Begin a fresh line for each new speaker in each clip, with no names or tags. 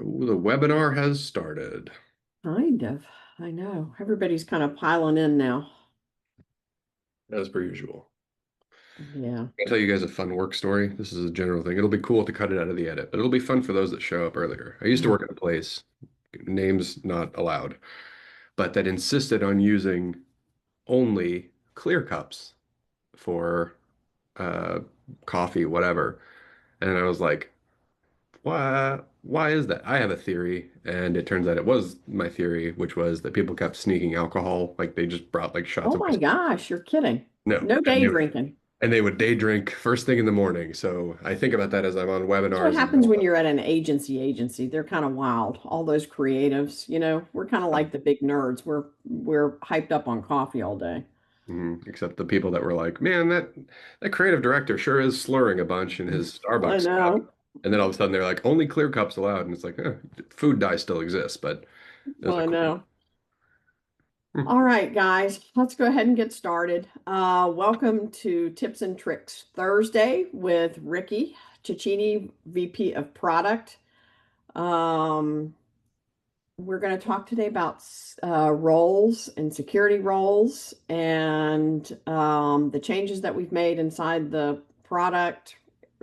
Ooh, the webinar has started,
Kind of. I know. Everybody's kind of piling in now.
as per usual.
Yeah.
I'll tell you guys a fun work story. This is a general thing. It'll be cool to cut it out of the edit, but it'll be fun for those that show up earlier. I used to work at a place, names not allowed, but that insisted on using only clear cups for uh, coffee, whatever. And I was like, why is that? I have a theory, and it turns out it was my theory, which was that people kept sneaking alcohol, like they just brought like shots
Oh
of
my
whiskey.
gosh, you're kidding.
No,
No
and
day drinking.
they would day drink first thing in the morning. So I think about that as I'm on
That's what
webinars and
happens when you're at an agency. They're kind of wild. All those creatives, we're kind of like the big nerds. We're hyped up on coffee all day.
except the people that were like, man, that creative director sure is slurring a bunch in his
I
Starbucks cup.
know.
And then all of a sudden they're like, only clear cups allowed. And it's like, food dye still exists, but it was a
I
cool.
know. All right, guys, let's go ahead and get started. Welcome to Tips and Tricks Thursday with Ricky Cicchini, VP of Product. Um, we're going to talk today about roles and security roles and the changes that we've made inside the product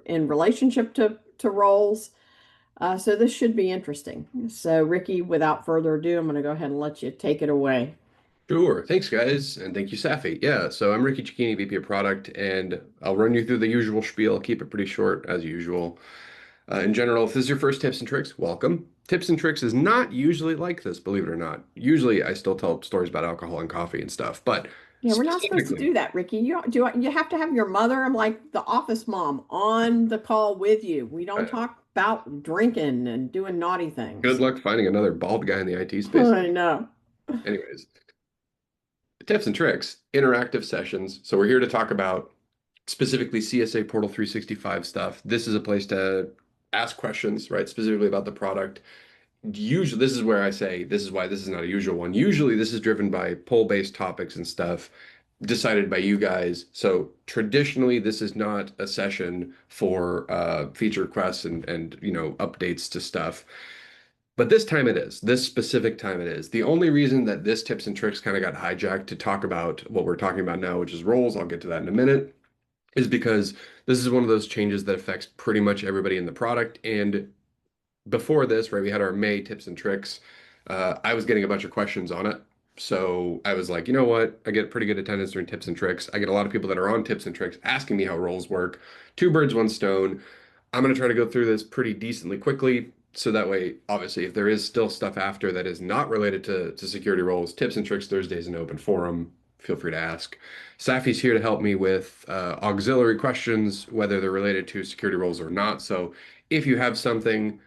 in relationship to roles. So this should be interesting. So, Ricky, without further ado, I'm going to go ahead and let you take it away.
Sure. Thanks, guys. And thank you, Safi. Yeah, so I'm Ricky Cicchini, VP of Product, and I'll run you through the usual spiel. I'll keep it pretty short, as usual. In general, if this is your first tips and tricks, welcome. Tips and tricks is not usually like this, believe it or not. Usually, I still tell stories about alcohol and coffee and stuff, but
Yeah, we're not supposed to
specifically,
do that, Ricky. You have to have your mother, I'm like the office mom, on the call with you. We don't
uh,
talk about drinking and doing naughty
good
things.
luck finding another bald guy in the IT space.
I know.
Anyways, tips and tricks, interactive sessions. So we're here to talk about specifically CSA Portal 365 stuff. This is a place to ask questions, right? Specifically about the product. Usually, this is where I say this is why this is not a usual one. Usually, this is driven by poll-based topics and stuff decided by you guys. So traditionally, this is not a session for feature requests and updates to stuff. But this time it is. This specific time it is. The only reason that this tips and tricks kind of got hijacked to talk about what we're talking about now, which is roles, I'll get to that in a minute, is because this is one of those changes that affects pretty much everybody in the product. And before this, right, we had our May tips and tricks. I was getting a bunch of questions on it. So I was like, you know what? I get pretty good attendance during tips and tricks. I get a lot of people that are on tips and tricks asking me how roles work. Two birds, one stone. I'm going to try to go through this pretty decently quickly. So that way, obviously, if there is still stuff after that is not related to security roles, tips and tricks Thursday is an open forum. Feel free to ask. Safi's here to help me with auxiliary questions, whether they're related to security roles or not. So if you have something,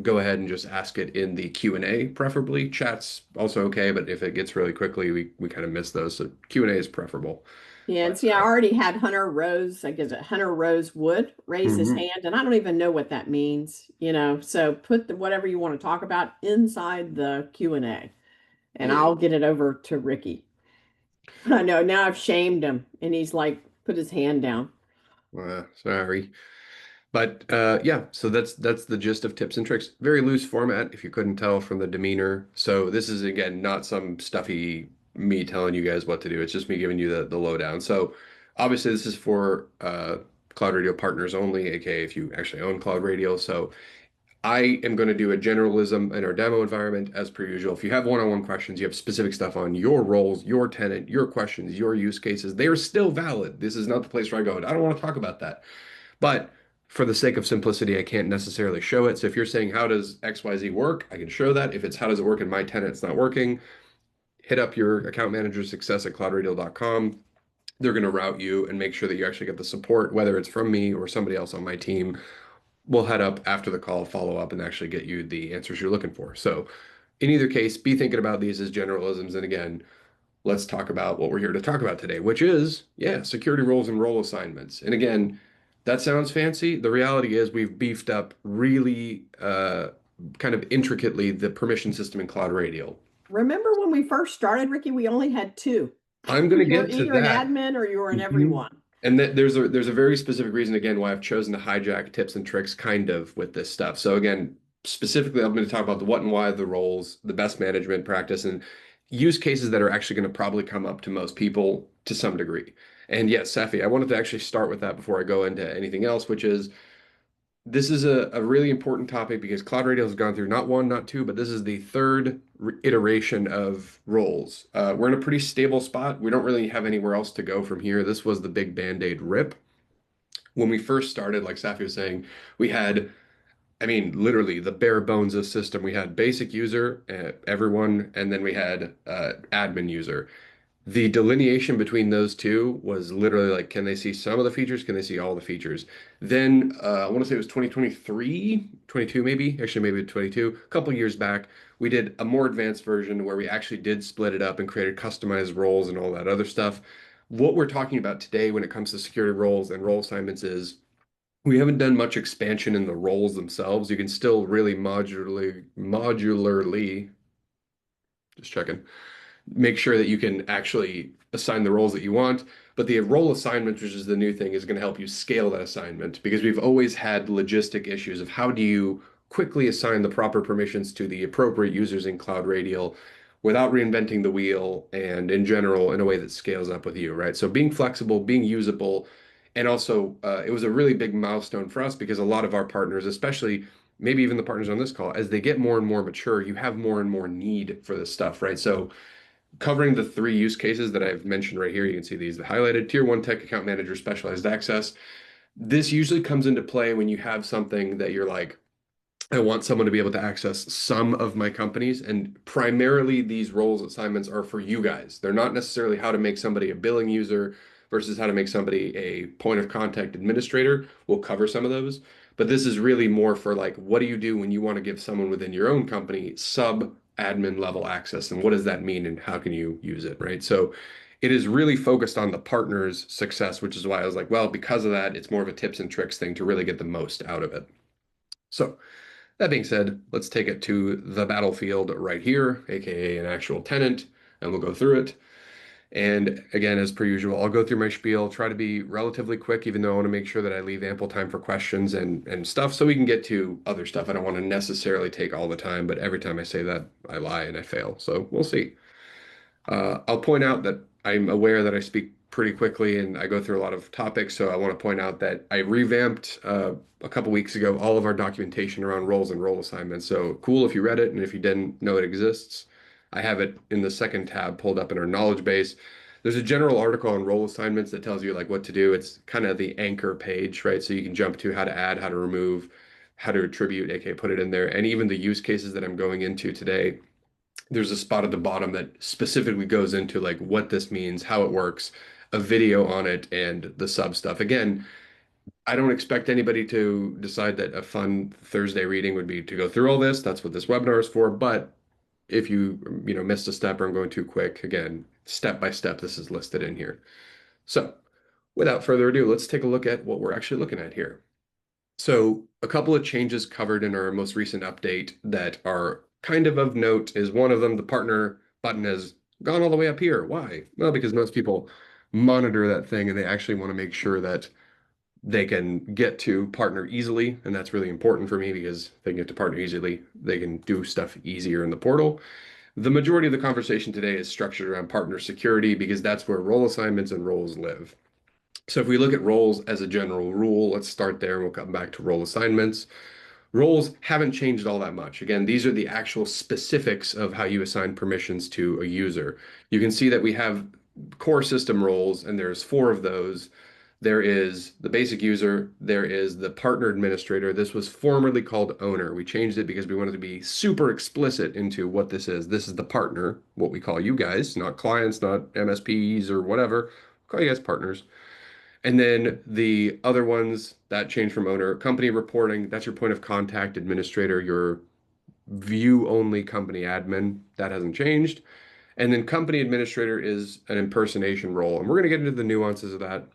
go ahead and just ask it in the Q&A, preferably. Chat's also okay, but if it gets really quickly, we kind of miss those. So Q&A is preferable.
Yeah, and
But
see, I already had Hunter Rose, I guess Hunter Rose Wood raise his
Mhm.
hand, and I don't even know what that means. So put whatever you want to talk about inside the Q&A, and
Yeah.
I'll get it over to Ricky. I know now I've shamed him, and he's like put his hand down.
Sorry. But yeah, so that's the gist of tips and tricks. Very loose format, if you couldn't tell from the demeanor. So this is again not some stuffy me telling you guys what to do. It's just me giving you the lowdown. So obviously this is for Cloud Radio partners only, aka if you actually own Cloud Radio. So I am going to do a generalism in our demo environment as per usual. If you have one-on-one questions, you have specific stuff on your roles, your tenant, your questions, your use cases, they are still valid. This is not the place where I go, I don't want to talk about that. But for the sake of simplicity, I can't necessarily show it. So if you're saying, how does XYZ work? I can show that. If it's how does it work in my tenant, it's not working, hit up your account manager success at cloudradial.com. They're going to route you and make sure that you actually get the support, whether it's from me or somebody else on my team. We'll head up after the call, follow up, and actually get you the answers you're looking for. So in either case, be thinking about these as generalisms. And again, let's talk about what we're here to talk about today, which is, yeah, security roles and role assignments. And again, that sounds fancy. The reality is we've beefed up really kind of intricately the permission system in CloudRadial.
Remember when we first started, Ricky, we only had two.
I'm going to
You were
get to
either an
that.
admin or you were an
Mhm.
everyone.
And that there's a very specific reason again why I've chosen to hijack tips and tricks kind of with this stuff. So again, specifically, I'm going to talk about the what and why of the roles, the best management practice, and use cases that are actually going to probably come up to most people to some degree. And yes, Safi, I wanted to actually start with that before I go into anything else, which is this is a really important topic because CloudRadial has gone through not one, not two, but this is the third iteration of roles. We're in a pretty stable spot. We don't really have anywhere else to go from here. This was the big Band-Aid rip. When we first started, like Safi was saying, we had, I mean, literally the bare bones of system. We had basic user, everyone, and then we had admin user. The delineation between those two was literally like, can they see some of the features? Can they see all the features? Then I want to say it was 2023, 22 maybe, actually maybe 22, a couple years back, we did a more advanced version where we actually did split it up and created customized roles and all that other stuff. What we're talking about today when it comes to security roles and role assignments is we haven't done much expansion in the roles themselves. You can still really modularly, just checking, make sure that you can actually assign the roles that you want. But the role assignment, which is the new thing, is going to help you scale that assignment because we've always had logistic issues of how do you quickly assign the proper permissions to the appropriate users in CloudRadial without reinventing the wheel and in general in a way that scales up with you, right? So being flexible, being usable, and also it was a really big milestone for us because a lot of our partners, especially maybe even the partners on this call, as they get more and more mature, you have more and more need for this stuff, right? So covering the three use cases that I've mentioned right here, you can see these, the highlighted tier one tech account manager, specialized access. This usually comes into play when you have something that you're like, I want someone to be able to access some of my companies. And primarily these roles assignments are for you guys. They're not necessarily how to make somebody a billing user versus how to make somebody a point of contact administrator. We'll cover some of those. But this is really more for like, what do you do when you want to give someone within your own company sub admin level access? And what does that mean? And how can you use it? Right. So it is really focused on the partner's success, which is why I was like, well, because of that, it's more of a tips and tricks thing to really get the most out of it. So that being said, let's take it to the battlefield right here, aka an actual tenant, and we'll go through it. And again, as per usual, I'll go through my spiel, try to be relatively quick, even though I want to make sure that I leave ample time for questions and stuff so we can get to other stuff. I don't want to necessarily take all the time, but every time I say that, I lie and I fail. So we'll see. I'll point out that I'm aware that I speak pretty quickly and I go through a lot of topics. So I want to point out that I revamped a couple weeks ago all of our documentation around roles and role assignments. So cool if you read it, and if you didn't know it exists, I have it in the second tab pulled up in our knowledge base. There's a general article on role assignments that tells you like what to do. It's kind of the anchor page, right? So you can jump to how to add, how to remove, how to attribute, aka put it in there, and even the use cases that I'm going into today, there's a spot at the bottom that specifically goes into like what this means, how it works, a video on it, and the sub stuff. Again, I don't expect anybody to decide that a fun Thursday reading would be to go through all this. That's what this webinar is for. But if you missed a step or I'm going too quick, again, step by step, this is listed in here. So without further ado, let's take a look at what we're actually looking at here. So a couple of changes covered in our most recent update that are kind of note is one of them, the partner button has gone all the way up here. Why? Well, because most people monitor that thing and they actually want to make sure that they can get to partner easily. And that's really important for me because if they can get to partner easily, they can do stuff easier in the portal. The majority of the conversation today is structured around partner security because that's where role assignments and roles live. So if we look at roles as a general rule, let's start there and we'll come back to role assignments. Roles haven't changed all that much. Again, these are the actual specifics of how you assign permissions to a user. You can see that we have core system roles, and there's four of those. There is the basic user, there is the partner administrator. This was formerly called owner. We changed it because we wanted to be super explicit into what this is. This is the partner, what we call you guys, not clients, not MSPs or whatever. We call you guys partners. And then the other ones that change from owner, company reporting, that's your point of contact administrator, your view only company admin, that hasn't changed. And then company administrator is an impersonation role. And we're going to get into the nuances of that.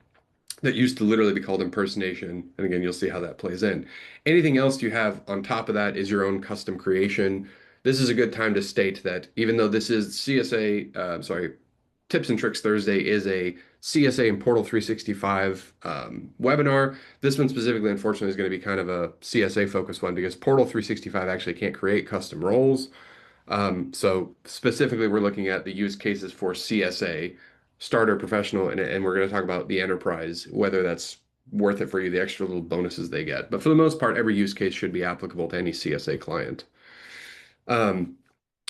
That used to literally be called impersonation. And again, you'll see how that plays in. Anything else you have on top of that is your own custom creation. This is a good time to state that even though this is CSA, sorry, Tips and Tricks Thursday is a CSA and Portal 365 webinar. This one specifically, unfortunately, is going to be kind of a CSA focused one because Portal 365 actually can't create custom roles. So specifically, we're looking at the use cases for CSA, starter, professional, and we're going to talk about the enterprise, whether that's worth it for you, the extra little bonuses they get. But for the most part, every use case should be applicable to any CSA client. Um,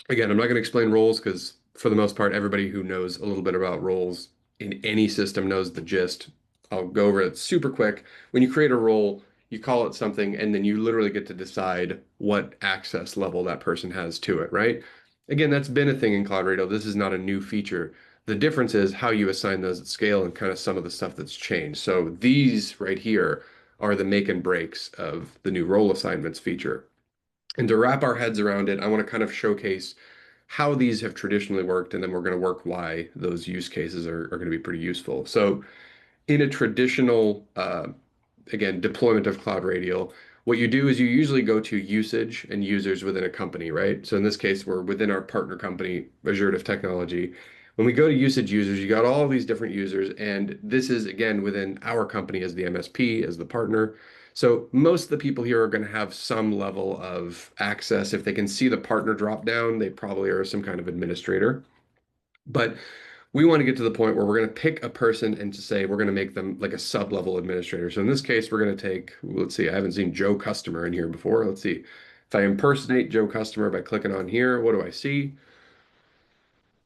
Again, I'm not going to explain roles because for the most part, everybody who knows a little bit about roles in any system knows the gist. I'll go over it super quick. When you create a role, you call it something, and then you literally get to decide what access level that person has to it, right? Again, that's been a thing in CloudRadial. This is not a new feature. The difference is how you assign those at scale and kind of some of the stuff that's changed. So these right here are the make and breaks of the new role assignments feature. And to wrap our heads around it, I want to kind of showcase how these have traditionally worked, and then we're going to work why those use cases are going to be pretty useful. So in a traditional, again, deployment of CloudRadial, what you do is you usually go to usage and users within a company, right? So in this case, we're within our partner company, Azure Technology. When we go to usage users, you got all these different users, and this is again within our company as the MSP, as the partner. So most of the people here are going to have some level of access. If they can see the partner drop down, they probably are some kind of administrator. But we want to get to the point where we're going to pick a person and to say we're going to make them like a sub-level administrator. So in this case, we're going to take, let's see, I haven't seen Joe Customer in here before. Let's see. If I impersonate Joe Customer by clicking on here, what do I see?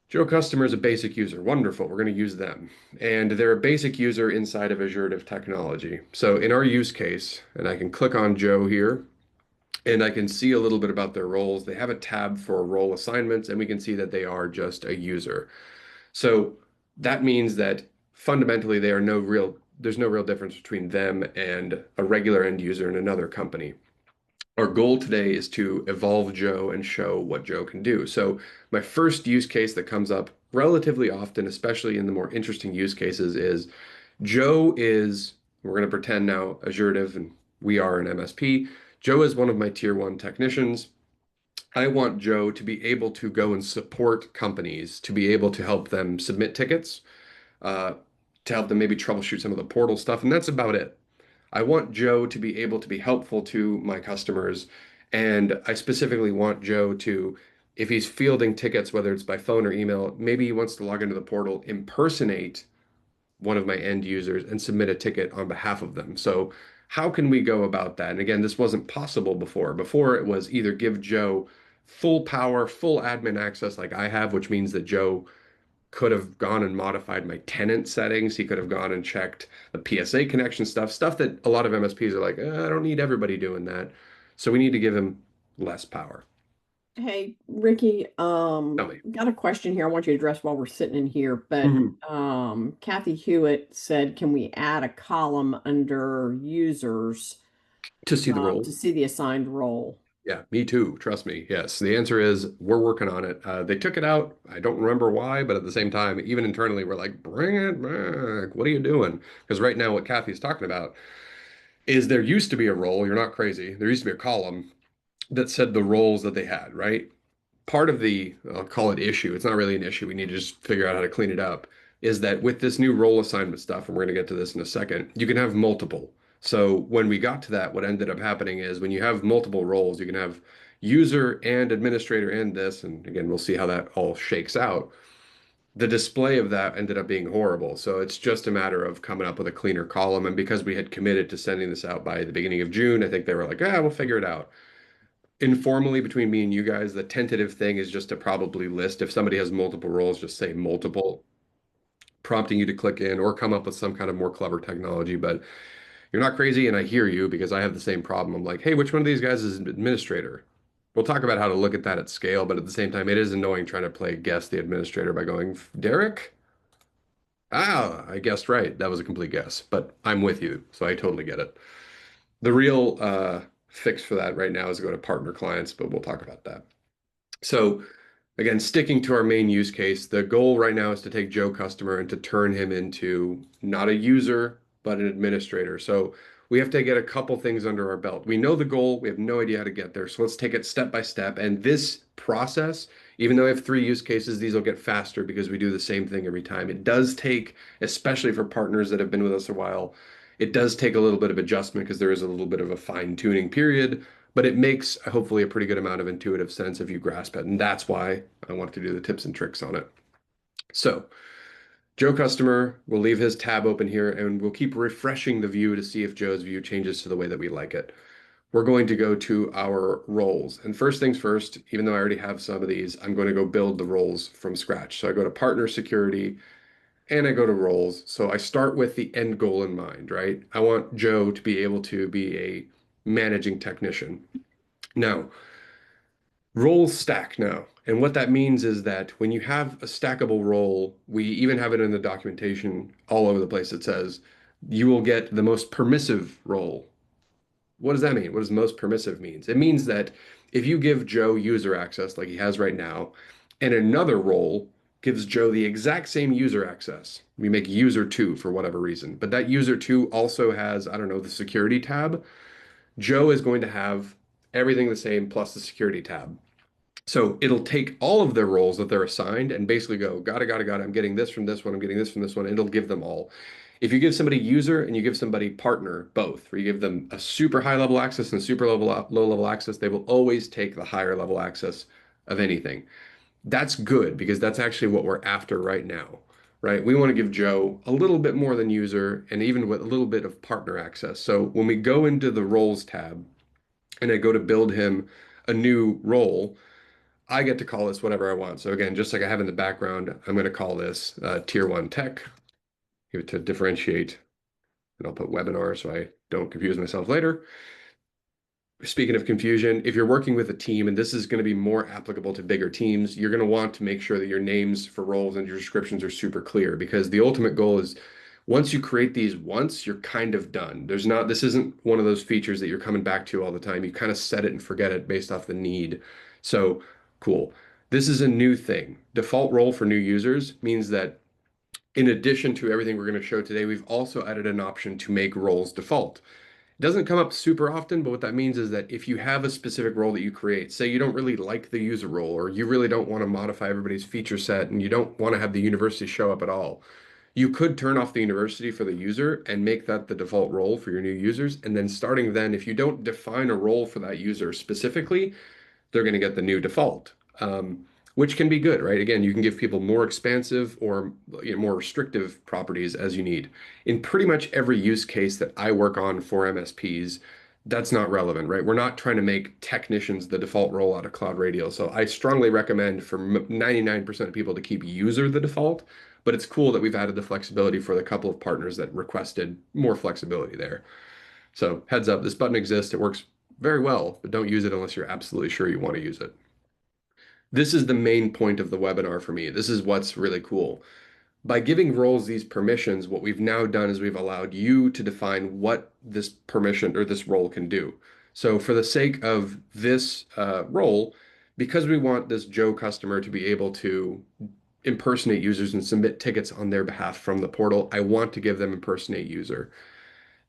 Joe Customer is a basic user. Wonderful. We're going to use them. And they're a basic user inside of Azure Technology. So in our use case, and I can click on Joe here, and I can see a little bit about their roles. They have a tab for role assignments, and we can see that they are just a user. So that means that fundamentally there's no real difference between them and a regular end user in another company. Our goal today is to evolve Joe and show what Joe can do. So my first use case that comes up relatively often, especially in the more interesting use cases, is Joe is, we're going to pretend now Azure and we are an MSP. Joe is one of my tier one technicians. I want Joe to be able to go and support companies, to be able to help them submit tickets, uh, to help them maybe troubleshoot some of the portal stuff, and that's about it. I want Joe to be able to be helpful to my customers, and I specifically want Joe to, if he's fielding tickets, whether it's by phone or email, maybe he wants to log into the portal, impersonate one of my end users and submit a ticket on behalf of them. So how can we go about that? And again, this wasn't possible before. Before it was either give Joe full power, full admin access like I have, which means that Joe could have gone and modified my tenant settings. He could have gone and checked the PSA connection stuff that a lot of MSPs are like, I don't need everybody doing that. So we need to give him less power.
Hey, Ricky,
Tell me.
got a question here I want you to address while we're sitting in here, but
Mhm.
Kathy Hewitt said, can we add a column under users
To see the
to
roles.
see the assigned role?
Yeah, me too. Trust me. Yes. The answer is we're working on it. They took it out. I don't remember why, but at the same time, even internally, we're like, bring it back. What are you doing? Because right now, what Kathy's talking about is there used to be a role. You're not crazy. There used to be a column that said the roles that they had, right? Part of the, I'll call it issue, it's not really an issue. We need to just figure out how to clean it up. Is that with this new role assignment stuff, and we're going to get to this in a second, you can have multiple. So when we got to that, what ended up happening is when you have multiple roles, you can have user and administrator and this, and again, we'll see how that all shakes out. The display of that ended up being horrible. So it's just a matter of coming up with a cleaner column. And because we had committed to sending this out by the beginning of June, I think they were like, we'll figure it out informally between me and you guys, the tentative thing is just to probably list if somebody has multiple roles, just say multiple, prompting you to click in or come up with some kind of more clever technology. But you're not crazy, and I hear you because I have the same problem. I'm like, hey, which one of these guys is an administrator? We'll talk about how to look at that at scale, but at the same time, it is annoying trying to play guess the administrator by going, Derek? Ah, I guessed right. That was a complete guess, but I'm with you, so I totally get it. The real fix for that right now is to go to partner clients, but we'll talk about that. So again, sticking to our main use case, the goal right now is to take Joe Customer and to turn him into not a user, but an administrator. So we have to get a couple things under our belt. We know the goal, we have no idea how to get there. So let's take it step by step. And this process Even though I have three use cases, these will get faster because we do the same thing every time. It does take, especially for partners that have been with us a while, it does take a little bit of adjustment because there is a little bit of a fine-tuning period, but it makes hopefully a pretty good amount of intuitive sense if you grasp it. And that's why I want to do the tips and tricks on it. So Joe customer will leave his tab open here and we'll keep refreshing the view to see if Joe's view changes to the way that we like it. We're going to go to our roles. And first things first, even though I already have some of these, I'm going to go build the roles from scratch. So I go to partner security and I go to roles. So I start with the end goal in mind, right? I want Joe to be able to be a managing technician. Now, roles stack now. And what that means is that when you have a stackable role, we even have it in the documentation all over the place. It says you will get the most permissive role. What does that mean? What does most permissive means? It means that if you give Joe user access like he has right now, and another role gives Joe the exact same user access, we make user two for whatever reason, but that user two also has, I don't know, the security tab. Joe is going to have everything the same plus the security tab. So it'll take all of their roles that they're assigned and basically go, got it. I'm getting this from this one. I'm getting this from this one. And it'll give them all. If you give somebody user and you give somebody partner, both, where you give them a super high level access and super low level access, they will always take the higher level access of anything. That's good because that's actually what we're after right now, right? We want to give Joe a little bit more than user and even with a little bit of partner access. So when we go into the roles tab and I go to build him a new role, I get to call this whatever I want. So again, just like I have in the background, I'm going to call this Tier 1 Tech, give it to differentiate, and I'll put webinar so I don't confuse myself later. Speaking of confusion, if you're working with a team, and this is going to be more applicable to bigger teams, you're going to want to make sure that your names for roles and your descriptions are super clear because the ultimate goal is once you create these once, you're kind of done. This isn't one of those features that you're coming back to all the time. You kind of set it and forget it based off the need. So cool. This is a new thing. Default role for new users means that in addition to everything we're going to show today, we've also added an option to make roles default. It doesn't come up super often, but what that means is that if you have a specific role that you create, say you don't really like the user role, or you really don't want to modify everybody's feature set and you don't want to have the university show up at all, you could turn off the university for the user and make that the default role for your new users. And then starting then, if you don't define a role for that user specifically, they're going to get the new default, which can be good, right? Again, you can give people more expansive or more restrictive properties as you need. In pretty much every use case that I work on for MSPs, that's not relevant, right? We're not trying to make technicians the default role out of CloudRadial. So I strongly recommend for 99% of people to keep user the default, but it's cool that we've added the flexibility for the couple of partners that requested more flexibility there. So heads up, this button exists. It works very well, but don't use it unless you're absolutely sure you want to use it. This is the main point of the webinar for me. This is what's really cool. By giving roles these permissions, what we've now done is we've allowed you to define what this permission or this role can do. So for the sake of this role, because we want this Joe customer to be able to impersonate users and submit tickets on their behalf from the portal, I want to give them impersonate user.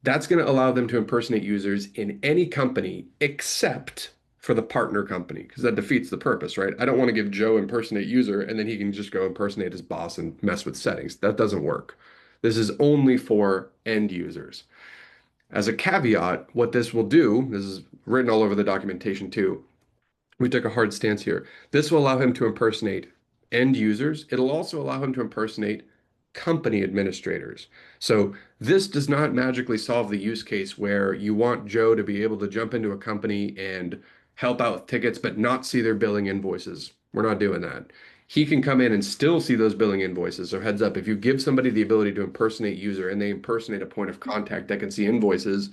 That's going to allow them to impersonate users in any company except for the partner company, because that defeats the purpose, right? I don't want to give Joe impersonate user and then he can just go impersonate his boss and mess with settings. That doesn't work. This is only for end users. As a caveat, what this will do, this is written all over the documentation too, we took a hard stance here. This will allow him to impersonate end users. It'll also allow him to impersonate company administrators. So this does not magically solve the use case where you want Joe to be able to jump into a company and help out with tickets, but not see their billing invoices. We're not doing that. He can come in and still see those billing invoices. So heads up, if you give somebody the ability to impersonate user and they impersonate a point of contact that can see invoices,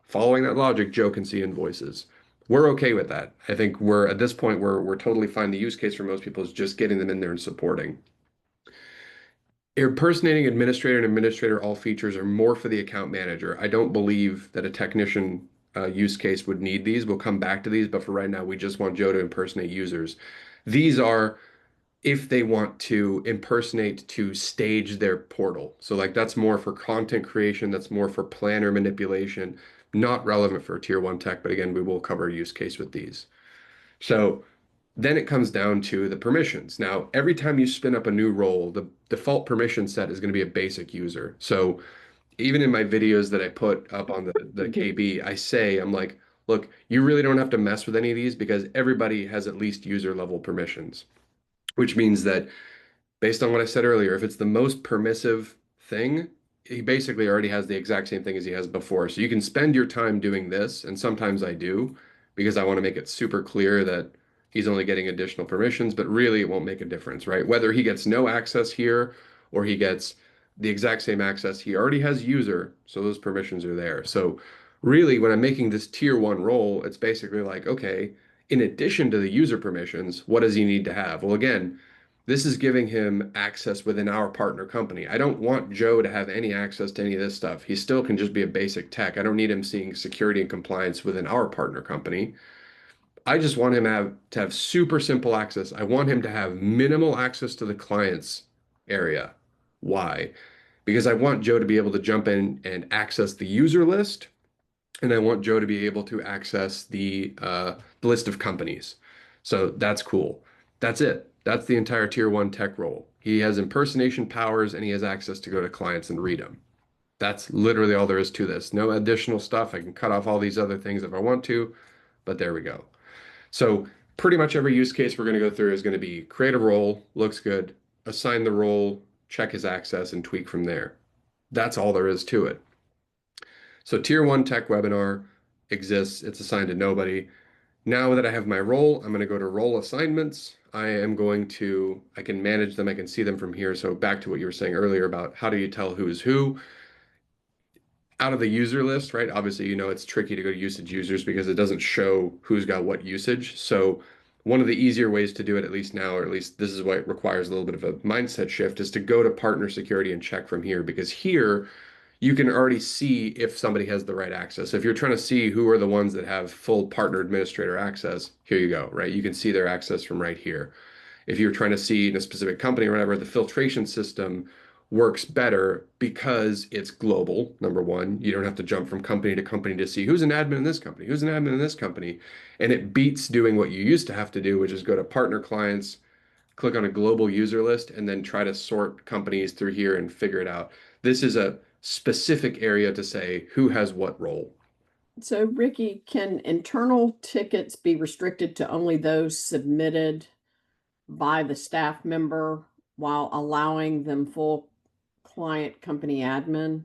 following that logic, Joe can see invoices. We're okay with that. I think we're at this point we're totally fine. The use case for most people is just getting them in there and supporting. Impersonating administrator and administrator all features are more for the account manager. I don't believe that a technician use case would need these. We'll come back to these, but for right now, we just want Joe to impersonate users. These are if they want to impersonate to stage their portal. So like that's more for content creation, that's more for planner manipulation, not relevant for tier one tech, but again, we will cover a use case with these. So Then it comes down to the permissions. Now, every time you spin up a new role, the default permission set is going to be a basic user. So even in my videos that I put up on the KB, I say, I'm like, look, you really don't have to mess with any of these because everybody has at least user level permissions, which means that based on what I said earlier, if it's the most permissive thing, he basically already has the exact same thing as he has before. So you can spend your time doing this, and sometimes I do, because I want to make it super clear that he's only getting additional permissions, but really it won't make a difference, right? Whether he gets no access here or he gets the exact same access, he already has user, so those permissions are there. So really, when I'm making this tier one role, it's basically like, okay, in addition to the user permissions, what does he need to have? Well, again, this is giving him access within our partner company. I don't want Joe to have any access to any of this stuff. He still can just be a basic tech. I don't need him seeing security and compliance within our partner company. I just want him to have super simple access. I want him to have minimal access to the client's area. Why? Because I want Joe to be able to jump in and access the user list, and I want Joe to be able to access the list of companies. So that's cool. That's it. That's the entire tier one tech role. He has impersonation powers and he has access to go to clients and read them. That's literally all there is to this. No additional stuff. I can cut off all these other things if I want to, but there we go. So pretty much every use case we're going to go through is going to be create a role, looks good, assign the role, check his access, and tweak from there. That's all there is to it. So tier one tech webinar exists. It's assigned to nobody. Now that I have my role, I'm going to go to role assignments. I can manage them. I can see them from here. So back to what you were saying earlier about how do you tell who's who out of the user list, right? Obviously, it's tricky to go to usage users because it doesn't show who's got what usage. So one of the easier ways to do it, at least now, or at least this is what it requires a little bit of a mindset shift, is to go to partner security and check from here because here you can already see if somebody has the right access. If you're trying to see who are the ones that have full partner administrator access, here you go, right? You can see their access from right here. If you're trying to see in a specific company or whatever, the filtration system works better because it's global. Number one, you don't have to jump from company to company to see who's an admin in this company, who's an admin in this company. And it beats doing what you used to have to do, which is go to partner clients, click on a global user list, and then try to sort companies through here and figure it out. This is a specific area to say who has what role.
So, Ricky, can internal tickets be restricted to only those submitted by the staff member while allowing them full client company admin?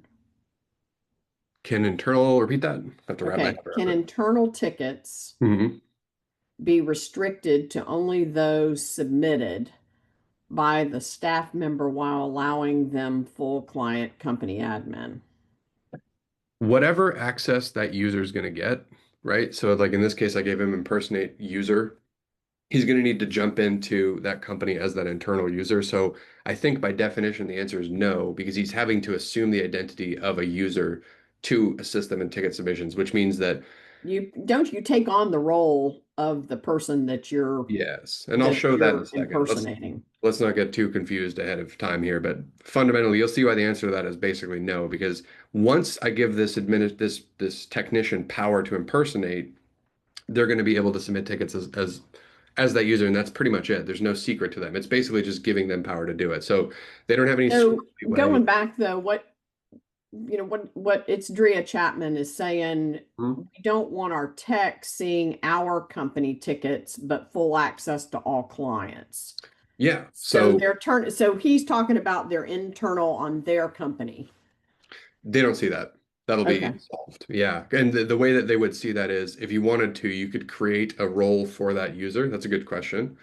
Can internal repeat that? I have to wrap my
Okay,
head
can
around it.
internal tickets
Mhm.
be restricted to only those submitted by the staff member while allowing them full client company admin?
Whatever access that user is going to get, right? So, like in this case, I gave him impersonate user. He's going to need to jump into that company as that internal user. So, I think by definition, the answer is no, because he's having to assume the identity of a user to assist them in ticket submissions, which means that
You take on the role of the person that you're
yes, and I'll show that in a second.
impersonating.
Let's not get too confused ahead of time here, but fundamentally, you'll see why the answer to that is basically no, because once I give this technician power to impersonate, they're going to be able to submit tickets as that user, and that's pretty much it. There's no secret to them. It's basically just giving them power to do it. So they don't have any
So
squirrely way.
going back though, what it's Drea Chapman is saying,
Hmm?
we don't want our tech seeing our company tickets, but full access to all clients.
Yeah.
So
So
so he's talking about their internal on their company.
they don't see that. That'll
Okay.
be solved. Yeah. And the way that they would see that is if you wanted to, you could create a role for that user. That's a good question.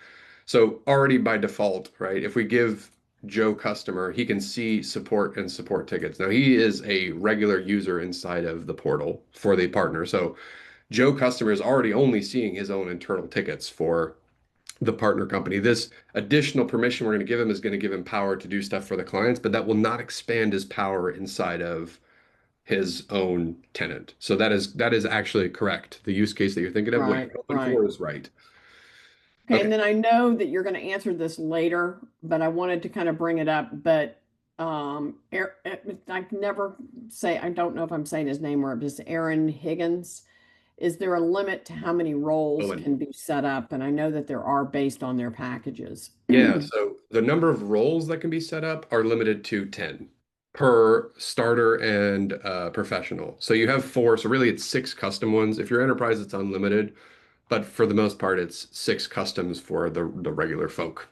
So already by default, right? If we give Joe customer, he can see support and support tickets. Now he is a regular user inside of the portal for the partner. So Joe customer is already only seeing his own internal tickets for the partner company. This additional permission we're going to give him is going to give him power to do stuff for the clients, but that will not expand his power inside of his own tenant. So that is actually correct. The use case that you're thinking of, what
Right,
you're going
right.
for is right.
Okay,
Okay.
and then I know that you're going to answer this later, but I wanted to kind of bring it up. But I never say, I don't know if I'm saying his name right, but it's Aaron Higgins. is there a limit to how many roles
Owen.
can be set up? And I know that there are based on their packages.
Yeah, so the number of roles that can be set up are limited to 10 per starter and professional. So you have four, so really it's six custom ones. If you're enterprise, it's unlimited, but for the most part, it's six customs for the regular folk.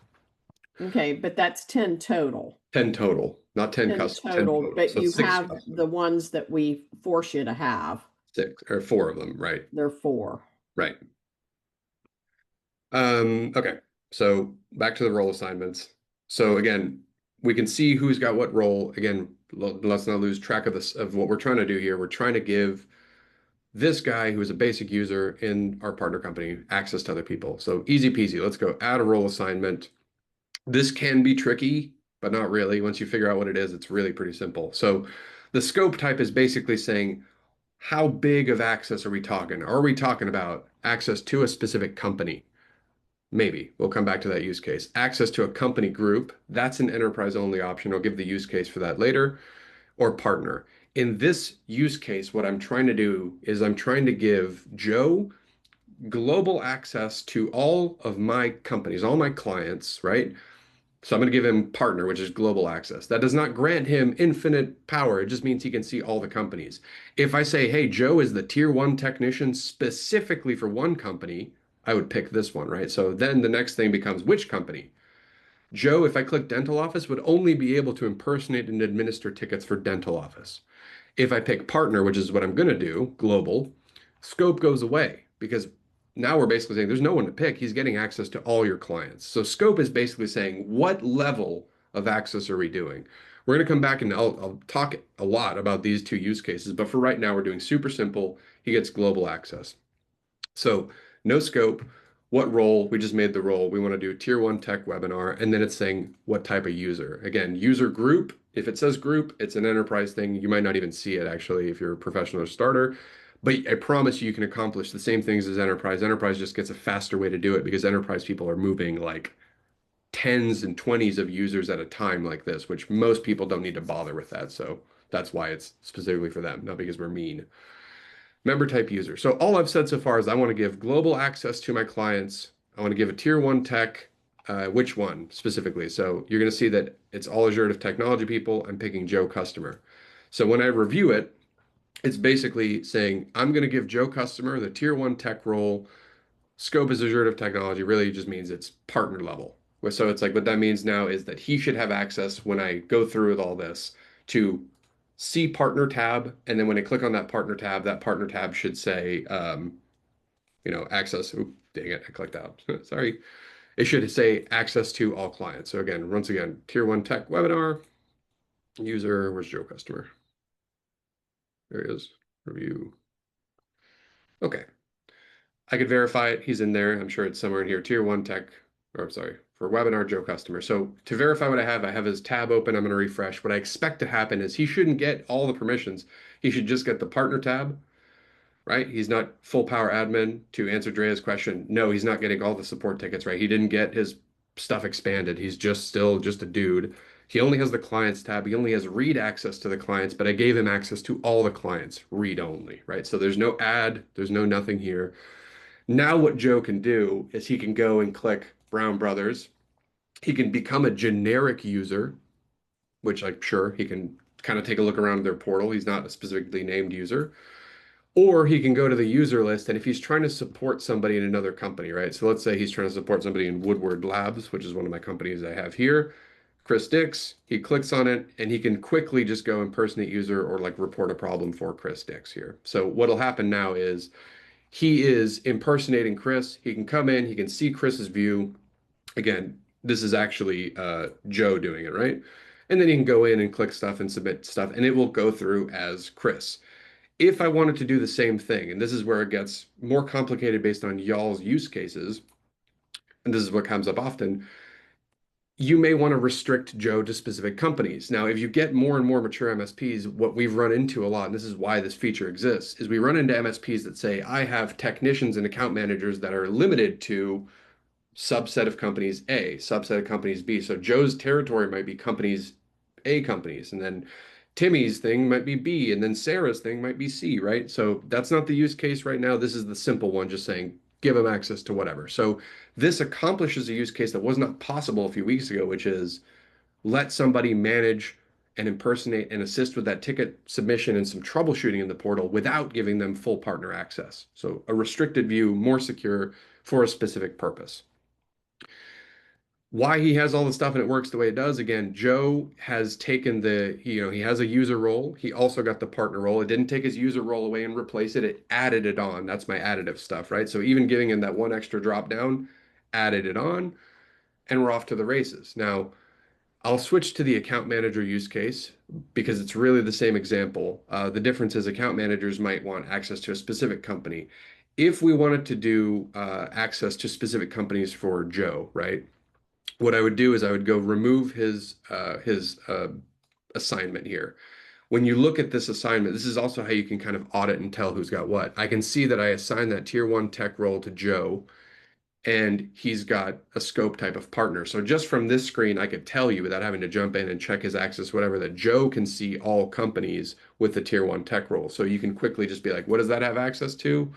Okay, but that's 10 total.
10 total, not 10
10
custom, 10
total,
total.
but
So
you
six
have the
custom,
ones that we force you to have.
six or four of them, right?
They're four.
Right. Okay. So back to the role assignments. So again, we can see who's got what role. Again, let's not lose track of this of what we're trying to do here. We're trying to give this guy who is a basic user in our partner company access to other people. So easy peasy. Let's go add a role assignment. This can be tricky, but not really. Once you figure out what it is, it's really pretty simple. So the scope type is basically saying, how big of access are we talking? Are we talking about access to a specific company? Maybe. We'll come back to that use case. Access to a company group, that's an enterprise only option. I'll give the use case for that later, or partner. In this use case, what I'm trying to do is I'm trying to give Joe global access to all of my companies, all my clients, right? So I'm going to give him partner, which is global access. That does not grant him infinite power. It just means he can see all the companies. If I say, hey, Joe is the tier one technician specifically for one company, I would pick this one, right? So then the next thing becomes which company? Joe, if I click dental office, would only be able to impersonate and administer tickets for dental office. If I pick partner, which is what I'm going to do, global, scope goes away because now we're basically saying there's no one to pick. He's getting access to all your clients. So scope is basically saying what level of access are we doing? We're going to come back and I'll talk a lot about these two use cases, but for right now, we're doing super simple. He gets global access. So no scope, what role? We just made the role. We want to do tier one tech webinar, and then it's saying what type of user. Again, user group. If it says group, it's an enterprise thing. You might not even see it actually if you're a professional or starter. But I promise you can accomplish the same things as enterprise. Enterprise just gets a faster way to do it because enterprise people are moving like tens and twenties of users at a time like this, which most people don't need to bother with that. So that's why it's specifically for them, not because we're mean. Member type user. So all I've said so far is I want to give global access to my clients. I want to give a tier one tech. Which one specifically? So you're going to see that it's all Azure technology people. I'm picking Joe customer. So when I review it, it's basically saying I'm going to give Joe customer the tier one tech role. Scope is Azure technology. Really just means it's partner level. So it's like what that means now is that he should have access when I go through with all this to see partner tab. And then when I click on that partner tab should say, access. Oop, dang it, I clicked out. Sorry. It should say access to all clients. So again, once again, tier one tech webinar, user, where's Joe customer? There he is. Review. Okay. I could verify it. He's in there. I'm sure it's somewhere in here. Tier one tech, or sorry, for webinar Joe customer. So to verify what I have his tab open. I'm going to refresh. What I expect to happen is he shouldn't get all the permissions. He should just get the partner tab, right? He's not full power admin to answer Drea's question. No, he's not getting all the support tickets, right? He didn't get his stuff expanded. He's just still just a dude. He only has the clients tab. He only has read access to the clients, but I gave him access to all the clients, read only, right? So there's no ad, there's no nothing here. Now what Joe can do is he can go and click Brown Brothers. He can become a generic user, which I'm sure he can kind of take a look around their portal. He's not a specifically named user. Or he can go to the user list, and if he's trying to support somebody in another company, right? So let's say he's trying to support somebody in Woodward Labs, which is one of my companies I have here. Chris Dix, he clicks on it, and he can quickly just go impersonate user or like report a problem for Chris Dix here. So what'll happen now is he is impersonating Chris. He can come in, he can see Chris's view. Again, this is actually Joe doing it, right? And then he can go in and click stuff and submit stuff, and it will go through as Chris. If I wanted to do the same thing, and this is where it gets more complicated based on y'all's use cases, and this is what comes up often, you may want to restrict Joe to specific companies. Now, if you get more and more mature MSPs, what we've run into a lot, and this is why this feature exists, is we run into MSPs that say, I have technicians and account managers that are limited to subset of companies A, subset of companies B. So Joe's territory might be companies A companies, and then Timmy's thing might be B, and then Sarah's thing might be C, right? So that's not the use case right now. This is the simple one, just saying give them access to whatever. So this accomplishes a use case that was not possible a few weeks ago, which is let somebody manage and impersonate and assist with that ticket submission and some troubleshooting in the portal without giving them full partner access. So a restricted view, more secure for a specific purpose. Why he has all the stuff and it works the way it does, again, Joe has taken he has a user role. He also got the partner role. It didn't take his user role away and replace it. It added it on. That's my additive stuff, right? So even giving him that one extra drop down, added it on, and we're off to the races. Now, I'll switch to the account manager use case because it's really the same example. The difference is account managers might want access to a specific company. If we wanted to do access to specific companies for Joe, right? What I would do is I would go remove his assignment here. When you look at this assignment, this is also how you can kind of audit and tell who's got what. I can see that I assigned that tier one tech role to Joe, and he's got a scope type of partner. So just from this screen, I could tell you without having to jump in and check his access, whatever, that Joe can see all companies with the tier one tech role. So you can quickly just be like, what does that have access to?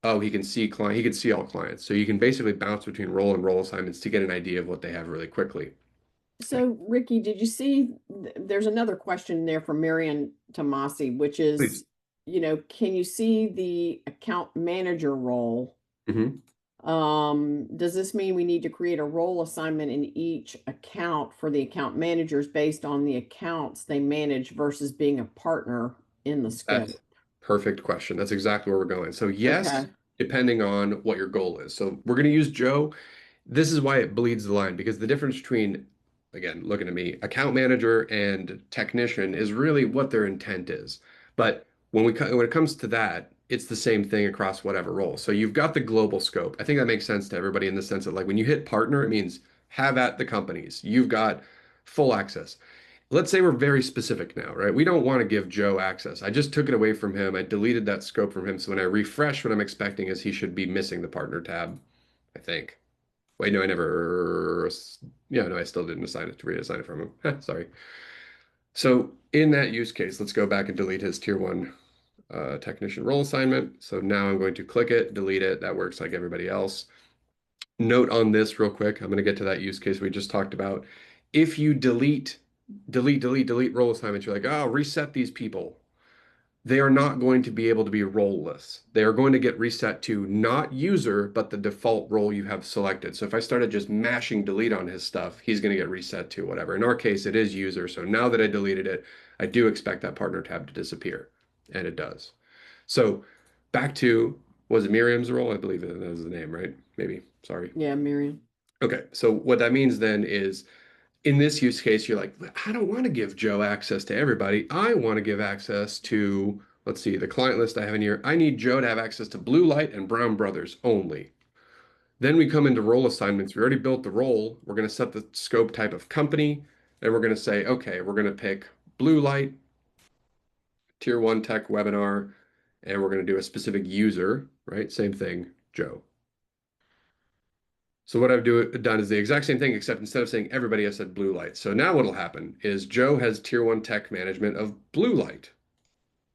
Oh, he can see client, he can see all clients. So you can basically bounce between role and role assignments to get an idea of what they have really quickly.
So, Ricky, did you see there's another question there from Marian Tomasi, which
Please.
is, can you see the account manager role?
Mhm.
Does this mean we need to create a role assignment in each account for the account managers based on the accounts they manage versus being a partner in the
That's
scope?
perfect question. That's exactly where we're going. So yes,
Okay.
depending on what your goal is. So we're going to use Joe. This is why it bleeds the line because the difference between, again, looking at me, account manager and technician is really what their intent is. But when it comes to that, it's the same thing across whatever role. So you've got the global scope. I think that makes sense to everybody in the sense that like when you hit partner, it means have at the companies. You've got full access. Let's say we're very specific now, right? We don't want to give Joe access. I just took it away from him. I deleted that scope from him. So when I refresh, what I'm expecting is he should be missing the partner tab, I think. Wait, no, I never. Yeah, no, I still didn't assign it to reassign it from him. Sorry. So in that use case, let's go back and delete his tier one technician role assignment. So now I'm going to click it, delete it. That works like everybody else. Note on this real quick. I'm going to get to that use case we just talked about. If you delete role assignments, you're like, oh, reset these people. They are not going to be able to be role-less. They are going to get reset to not user, but the default role you have selected. So if I started just mashing delete on his stuff, he's going to get reset to whatever. In our case, it is user. So now that I deleted it, I do expect that partner tab to disappear. And it does. So back to, was it Miriam's role? I believe that was the name, right? Maybe. Sorry.
Yeah, Marian.
Okay. So what that means then is in this use case, you're like, I don't want to give Joe access to everybody. I want to give access to, let's see, the client list I have in here. I need Joe to have access to Blue Light and Brown Brothers only. Then we come into role assignments. We already built the role. We're going to set the scope type of company. And we're going to say, okay, we're going to pick Blue Light, Tier 1 Tech Webinar, and we're going to do a specific user, right? Same thing, Joe. So what done is the exact same thing, except instead of saying everybody, I said blue light. So now what'll happen is Joe has tier one tech management of blue light.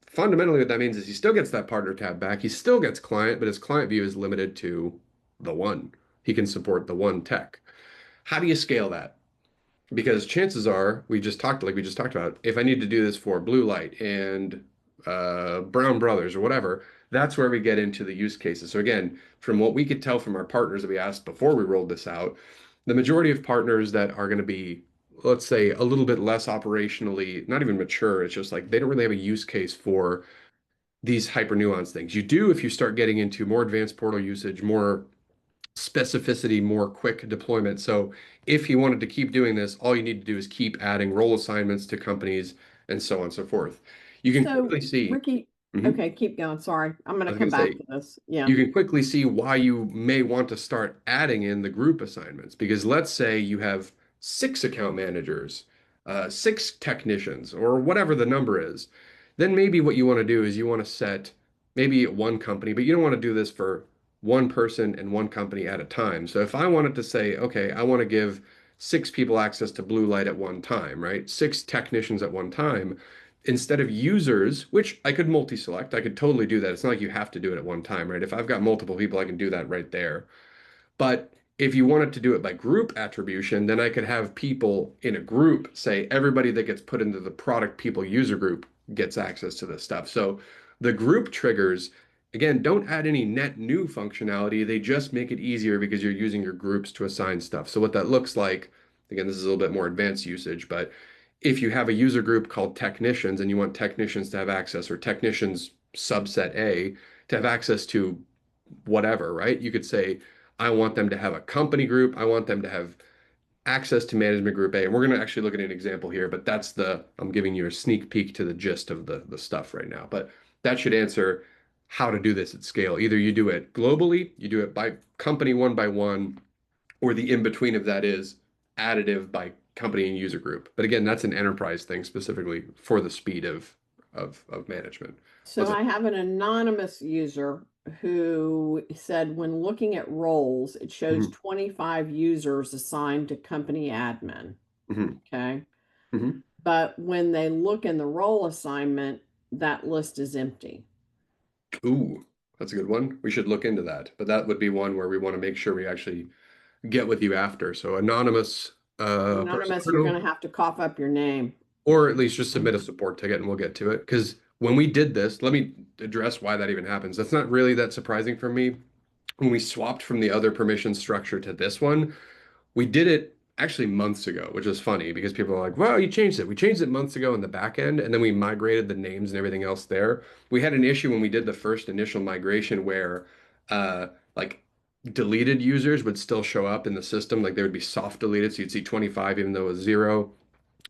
Fundamentally, what that means is he still gets that partner tab back. He still gets client, but his client view is limited to the one. He can support the one tech. How do you scale that? Because chances are we just talked about, if I need to do this for blue light and brown brothers or whatever, that's where we get into the use cases. So again, from what we could tell from our partners that we asked before we rolled this out, the majority of partners that are going to be, let's say, a little bit less operationally not even mature, it's just like they don't really have a use case for these hyper nuanced things. You do if you start getting into more advanced portal usage, more specificity, more quick deployment. So if you wanted to keep doing this, all you need to do is keep adding role assignments to companies and so on and so forth. You can
So,
quickly see,
Ricky,
Mhm.
okay, keep going. Sorry. I'm going
I
to
was
come
going to
back
say,
to this. Yeah.
you can quickly see why you may want to start adding in the group assignments. Because let's say you have six account managers, six technicians, or whatever the number is. Then maybe what you want to do is you want to set maybe one company, but you don't want to do this for one person and one company at a time. So if I wanted to say, okay, I want to give six people access to blue light at one time, right? Six technicians at one time. Instead of users, which I could multi-select, I could totally do that. It's not like you have to do it at one time, right? If I've got multiple people, I can do that right there. But if you wanted to do it by group attribution, then I could have people in a group say everybody that gets put into the product people user group gets access to this stuff. So the group triggers, again, don't add any net new functionality. They just make it easier because you're using your groups to assign stuff. So what that looks like, again, this is a little bit more advanced usage, but if you have a user group called technicians and you want technicians to have access or technicians subset A to have access to whatever, right? You could say, I want them to have a company group. I want them to have access to management group A. And we're going to actually look at an example here, but I'm giving you a sneak peek to the gist of the stuff right now. But that should answer how to do this at scale. Either you do it globally, you do it by company one by one, or the in between of that is additive by company and user group. But again, that's an enterprise thing specifically for the speed of management.
So
What's it?
I have an anonymous user who said when looking at roles, it shows
Mhm,
25 users assigned to company admin.
mhm,
Okay.
mhm.
But when they look in the role assignment, that list is empty.
Ooh, that's a good one. We should look into that. But that would be one where we want to make sure we actually get with you after. So anonymous person,
Anonymous,
I
you're
don't
going
know,
to have to cough up your name.
or at least just submit a support ticket and we'll get to it. Because when we did this, let me address why that even happens. That's not really that surprising for me. When we swapped from the other permission structure to this one, we did it actually months ago, which is funny because people are like, "Well, you changed it." We changed it months ago in the back end, and then we migrated the names and everything else there. We had an issue when we did the first initial migration where, like, deleted users would still show up in the system, like they would be soft deleted, so you'd see 25 even though it was zero.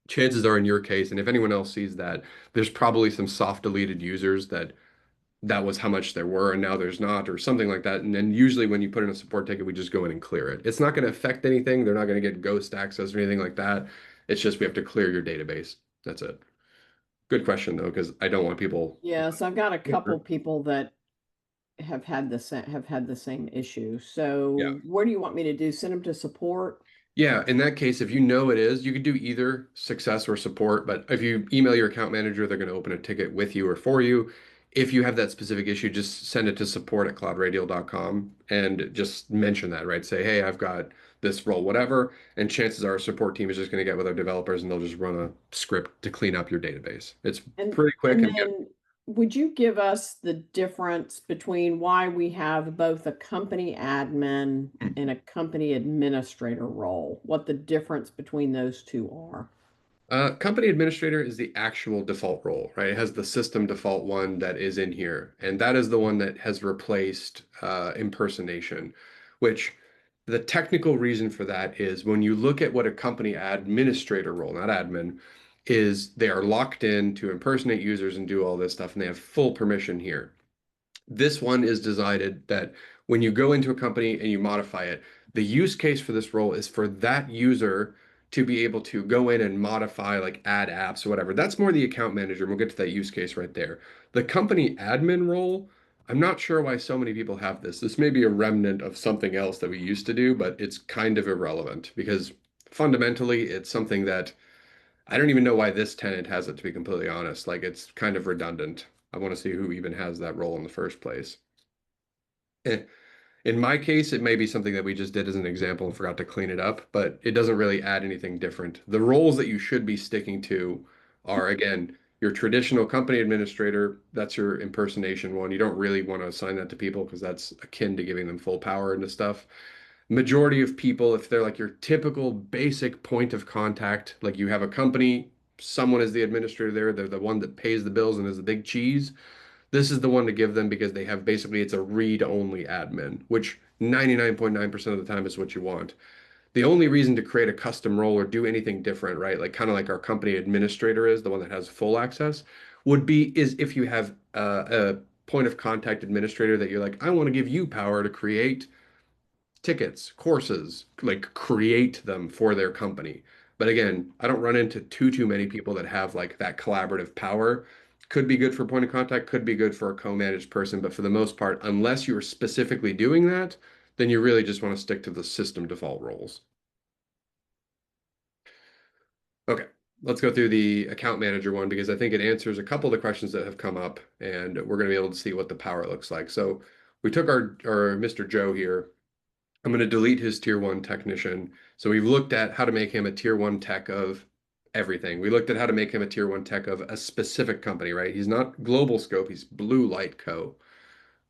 Chances are in your case, and if anyone else sees that, there's probably some soft deleted users that was how much there were and now there's not or something like that. And then usually when you put in a support ticket, we just go in and clear it. It's not going to affect anything. They're not going to get ghost access or anything like that. It's just we have to clear your database. That's it. Good question though, because I don't want people.
Yes, I've got a couple people that have had the same issue.
Yeah.
So what do you want me to do? Send them to support?
Yeah, in that case, if you know it is, you could do either success or support. But if you email your account manager, they're going to open a ticket with you or for you. If you have that specific issue, just send it to support at cloudradial.com and just mention that, right? Say, hey, I've got this role, whatever. And chances are our support team is just going to get with our developers and they'll just run a script to clean up your database. It's pretty quick
And
and good.
then would you give us the difference between why we have both a company admin and a company administrator role? What the difference between those two are?
Company administrator is the actual default role, right? It has the system default one that is in here, and that is the one that has replaced impersonation, which the technical reason for that is when you look at what a company administrator role, not admin, is they are locked in to impersonate users and do all this stuff, and they have full permission here. This one is decided that when you go into a company and you modify it, the use case for this role is for that user to be able to go in and modify, like add apps or whatever. That's more the account manager. And we'll get to that use case right there. The company admin role, I'm not sure why so many people have this. This may be a remnant of something else that we used to do, but it's kind of irrelevant because fundamentally it's something that I don't even know why this tenant has it, to be completely honest. Like it's kind of redundant. I want to see who even has that role in the first place. Eh, In my case, it may be something that we just did as an example and forgot to clean it up, but it doesn't really add anything different. The roles that you should be sticking to are, again, your traditional company administrator. That's your impersonation one. You don't really want to assign that to people because that's akin to giving them full power into stuff. Majority of people, if they're like your typical basic point of contact, like you have a company, someone is the administrator there, they're the one that pays the bills and is the big cheese. This is the one to give them because they have basically it's a read-only admin, which 99.9% of the time is what you want. The only reason to create a custom role or do anything different, right? Like kind of like our company administrator is the one that has full access, would be is if you have a point of contact administrator that you're like, I want to give you power to create tickets, courses, like create them for their company. But again, I don't run into too many people that have like that collaborative power. Could be good for point of contact, could be good for a co-managed person, but for the most part, unless you are specifically doing that, then you really just want to stick to the system default roles. Okay, let's go through the account manager one because I think it answers a couple of the questions that have come up, and we're going to be able to see what the power looks like. So we took our Mr. Joe here. I'm going to delete his tier one technician. So we've looked at how to make him a tier one tech of everything. We looked at how to make him a tier one tech of a specific company, right? He's not Global Scope, he's Blue Light Co.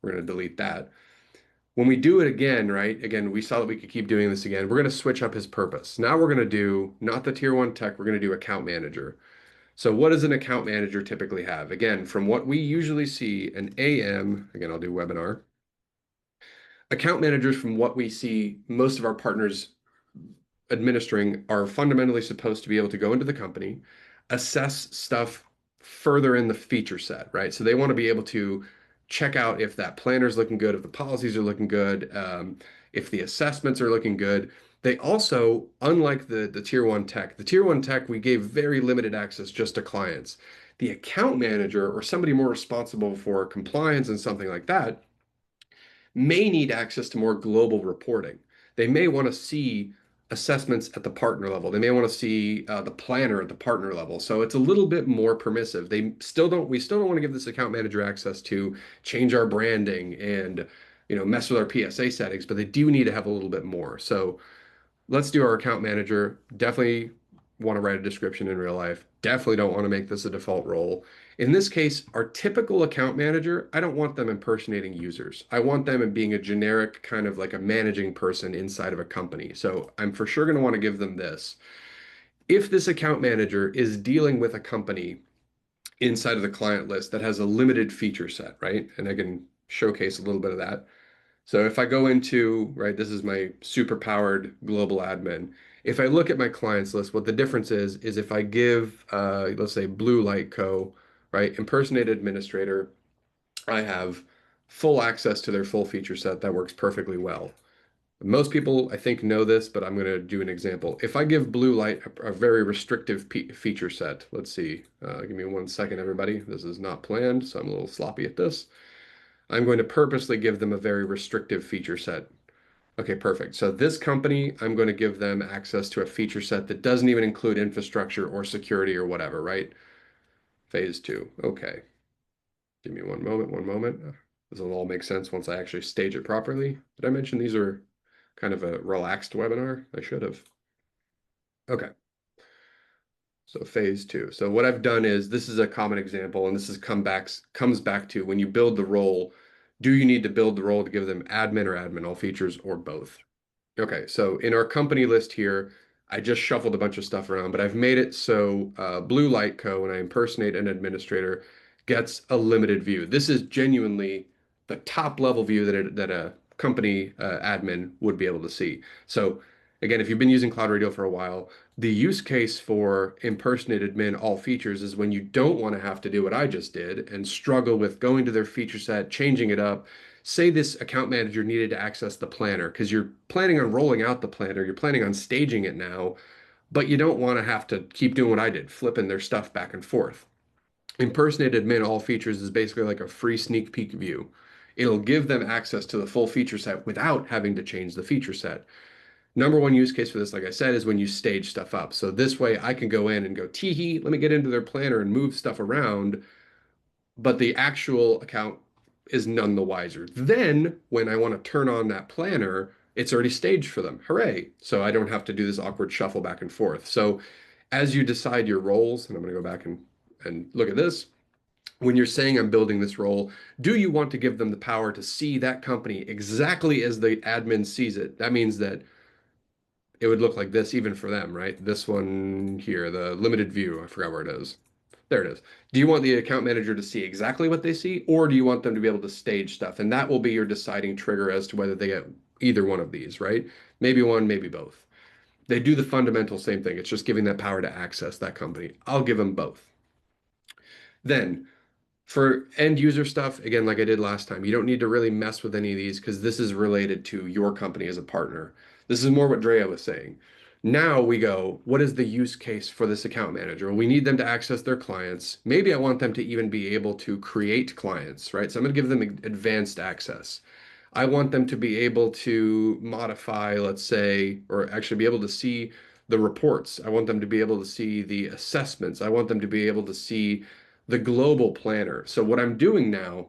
We're going to delete that. When we do it again, right? Again, we saw that we could keep doing this again. We're going to switch up his purpose. Now we're going to do not the tier one tech, we're going to do account manager. So what does an account manager typically have? Again, from what we usually see, an AM, again, I'll do webinar. Account managers, from what we see most of our partners administering, are fundamentally supposed to be able to go into the company, assess stuff further in the feature set, right? So they want to be able to check out if that planner is looking good, if the policies are looking good, if the assessments are looking good. They also, unlike the tier one tech, the tier one tech, we gave very limited access just to clients. The account manager or somebody more responsible for compliance and something like that may need access to more global reporting. They may want to see assessments at the partner level. They may want to see the planner at the partner level. So it's a little bit more permissive. We still don't want to give this account manager access to change our branding and, mess with our PSA settings, but they do need to have a little bit more. So let's do our account manager. Definitely want to write a description in real life. Definitely don't want to make this a default role. In this case, our typical account manager, I don't want them impersonating users. I want them being a generic kind of like a managing person inside of a company. So I'm for sure going to want to give them this. If this account manager is dealing with a company inside of the client list that has a limited feature set, right? And I can showcase a little bit of that. So if I go into, right, this is my super powered global admin. If I look at my clients list, what the difference is if I give, let's say Blue Light Co., right, impersonate administrator, I have full access to their full feature set that works perfectly well. Most people, I think, know this, but I'm going to do an example. If I give Blue Light a very restrictive feature set, let's see, give me 1 second, everybody. This is not planned, so I'm a little sloppy at this. I'm going to purposely give them a very restrictive feature set. Okay, perfect. So this company, I'm going to give them access to a feature set that doesn't even include infrastructure or security or whatever, right? Phase two. Okay. Give me one moment, 1 moment. This will all make sense once I actually stage it properly. Did I mention these are kind of a relaxed webinar? I should have. Okay. So phase two. So what I've done is this is a common example, and this is comes back to when you build the role, do you need to build the role to give them admin or admin all features or both? Okay, so in our company list here, I just shuffled a bunch of stuff around, but I've made it so Blue Light Co., when I impersonate an administrator, gets a limited view. This is genuinely the top level view that a company admin would be able to see. So again, if you've been using CloudRadial for a while, the use case for impersonate admin all features is when you don't want to have to do what I just did and struggle with going to their feature set, changing it up. Say this account manager needed to access the planner because you're planning on rolling out the planner, you're planning on staging it now, but you don't want to have to keep doing what I did, flipping their stuff back and forth. Impersonate admin all features is basically like a free sneak peek view. It'll give them access to the full feature set without having to change the feature set. Number one use case for this, like I said, is when you stage stuff up. So this way I can go in and go, tee let me get into their planner and move stuff around, but the actual account is none the wiser. Then when I want to turn on that planner, it's already staged for them. Hooray. So I don't have to do this awkward shuffle back and forth. So as you decide your roles, and I'm going to go back and look at this, when you're saying I'm building this role, do you want to give them the power to see that company exactly as the admin sees it? That means that it would look like this even for them, right? This one here, the limited view, I forgot where it is. There it is. Do you want the account manager to see exactly what they see, or do you want them to be able to stage stuff? And that will be your deciding trigger as to whether they get either one of these, right? Maybe one, maybe both. They do the fundamental same thing. It's just giving that power to access that company. I'll give them both. Then for end user stuff, again, like I did last time, you don't need to really mess with any of these because this is related to your company as a partner. This is more what Drea was saying. Now we go, what is the use case for this account manager? Well, we need them to access their clients. Maybe I want them to even be able to create clients, right? So I'm going to give them advanced access. I want them to be able to modify, let's say, or actually be able to see the reports. I want them to be able to see the assessments. I want them to be able to see the global planner. So what I'm doing now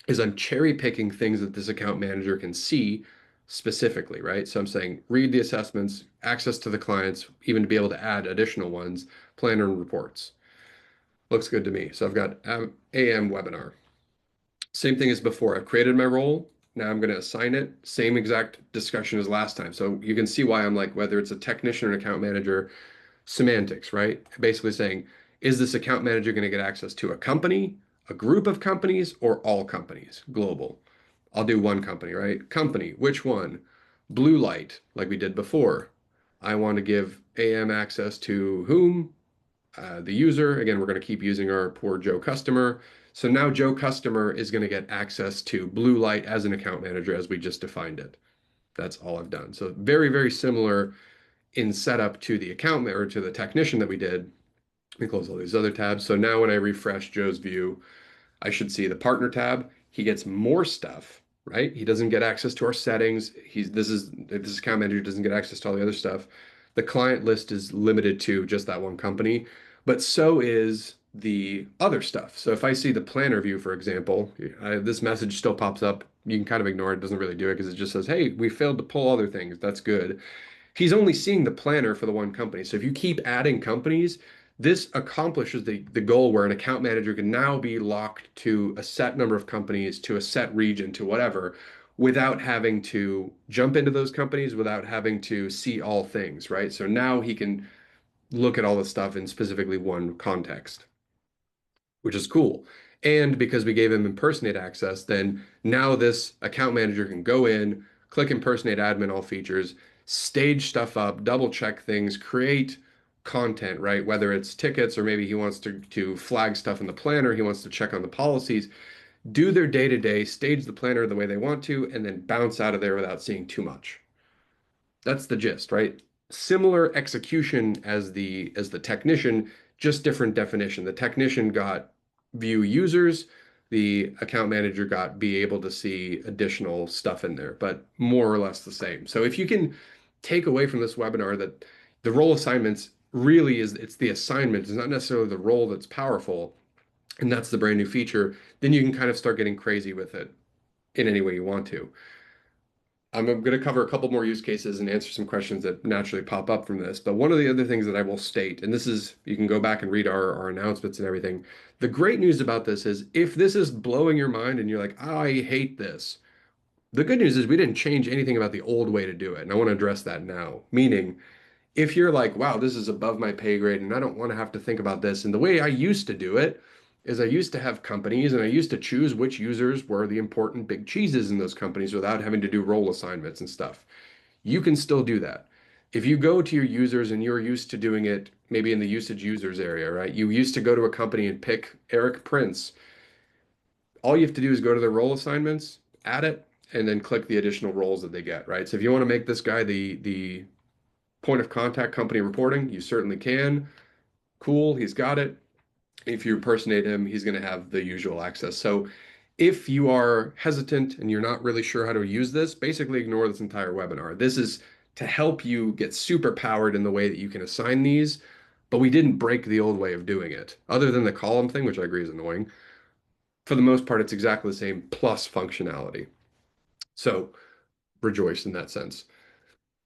is I'm cherry picking things that this account manager can see specifically, right? So I'm saying read the assessments, access to the clients, even to be able to add additional ones, planner and reports. Looks good to me. So I've got AM webinar. Same thing as before. I've created my role. Now I'm going to assign it. Same exact discussion as last time. So you can see why I'm like, whether it's a technician or an account manager, semantics, right? Basically saying, is this account manager going to get access to a company, a group of companies, or all companies, global? I'll do one company, right? Company, which one? Blue light, like we did before. I want to give AM access to whom? The user. Again, we're going to keep using our poor Joe customer. So now Joe customer is going to get access to blue light as an account manager as we just defined it. That's all I've done. So very, very similar in setup to the account or to the technician that we did. Let me close all these other tabs. So now when I refresh Joe's view, I should see the partner tab. He gets more stuff, right? He doesn't get access to our settings. This account manager doesn't get access to all the other stuff. The client list is limited to just that one company, but so is the other stuff. So if I see the planner view, for example, this message still pops up. You can kind of ignore it. It doesn't really do it because it just says, hey, we failed to pull other things. That's good. He's only seeing the planner for the one company. So if you keep adding companies, this accomplishes the goal where an account manager can now be locked to a set number of companies, to a set region, to whatever, without having to jump into those companies, without having to see all things, right? So now he can look at all the stuff in specifically one context, which is cool. And because we gave him impersonate access, then now this account manager can go in, click impersonate admin all features, stage stuff up, double check things, create content, right? Whether it's tickets or maybe he wants to flag stuff in the planner, he wants to check on the policies, do their day-to-day, stage the planner the way they want to, and then bounce out of there without seeing too much. That's the gist, right? Similar execution as the technician, just different definition. The technician got view users, the account manager got be able to see additional stuff in there, but more or less the same. So if you can take away from this webinar that the role assignments really is it's the assignment, it's not necessarily the role that's powerful, and that's the brand new feature, then you can kind of start getting crazy with it in any way you want to. I'm going to cover a couple more use cases and answer some questions that naturally pop up from this. But one of the other things that I will state, and this is, you can go back and read our announcements and everything. The great news about this is if this is blowing your mind and you're like, I hate this, the good news is we didn't change anything about the old way to do it. And I want to address that now. Meaning, if you're like, wow, this is above my pay grade and I don't want to have to think about this. And the way I used to do it is I used to have companies and I used to choose which users were the important big cheeses in those companies without having to do role assignments and stuff. You can still do that. If you go to your users and you're used to doing it maybe in the usage users area, right? You used to go to a company and pick Eric Prince. All you have to do is go to the role assignments, add it, and then click the additional roles that they get, right? So if you want to make this guy the point of contact company reporting, you certainly can. Cool, he's got it. If you impersonate him, he's going to have the usual access. So if you are hesitant and you're not really sure how to use this, basically ignore this entire webinar. This is to help you get super powered in the way that you can assign these, but we didn't break the old way of doing it. Other than the column thing, which I agree is annoying, for the most part, it's exactly the same plus functionality. So rejoice in that sense.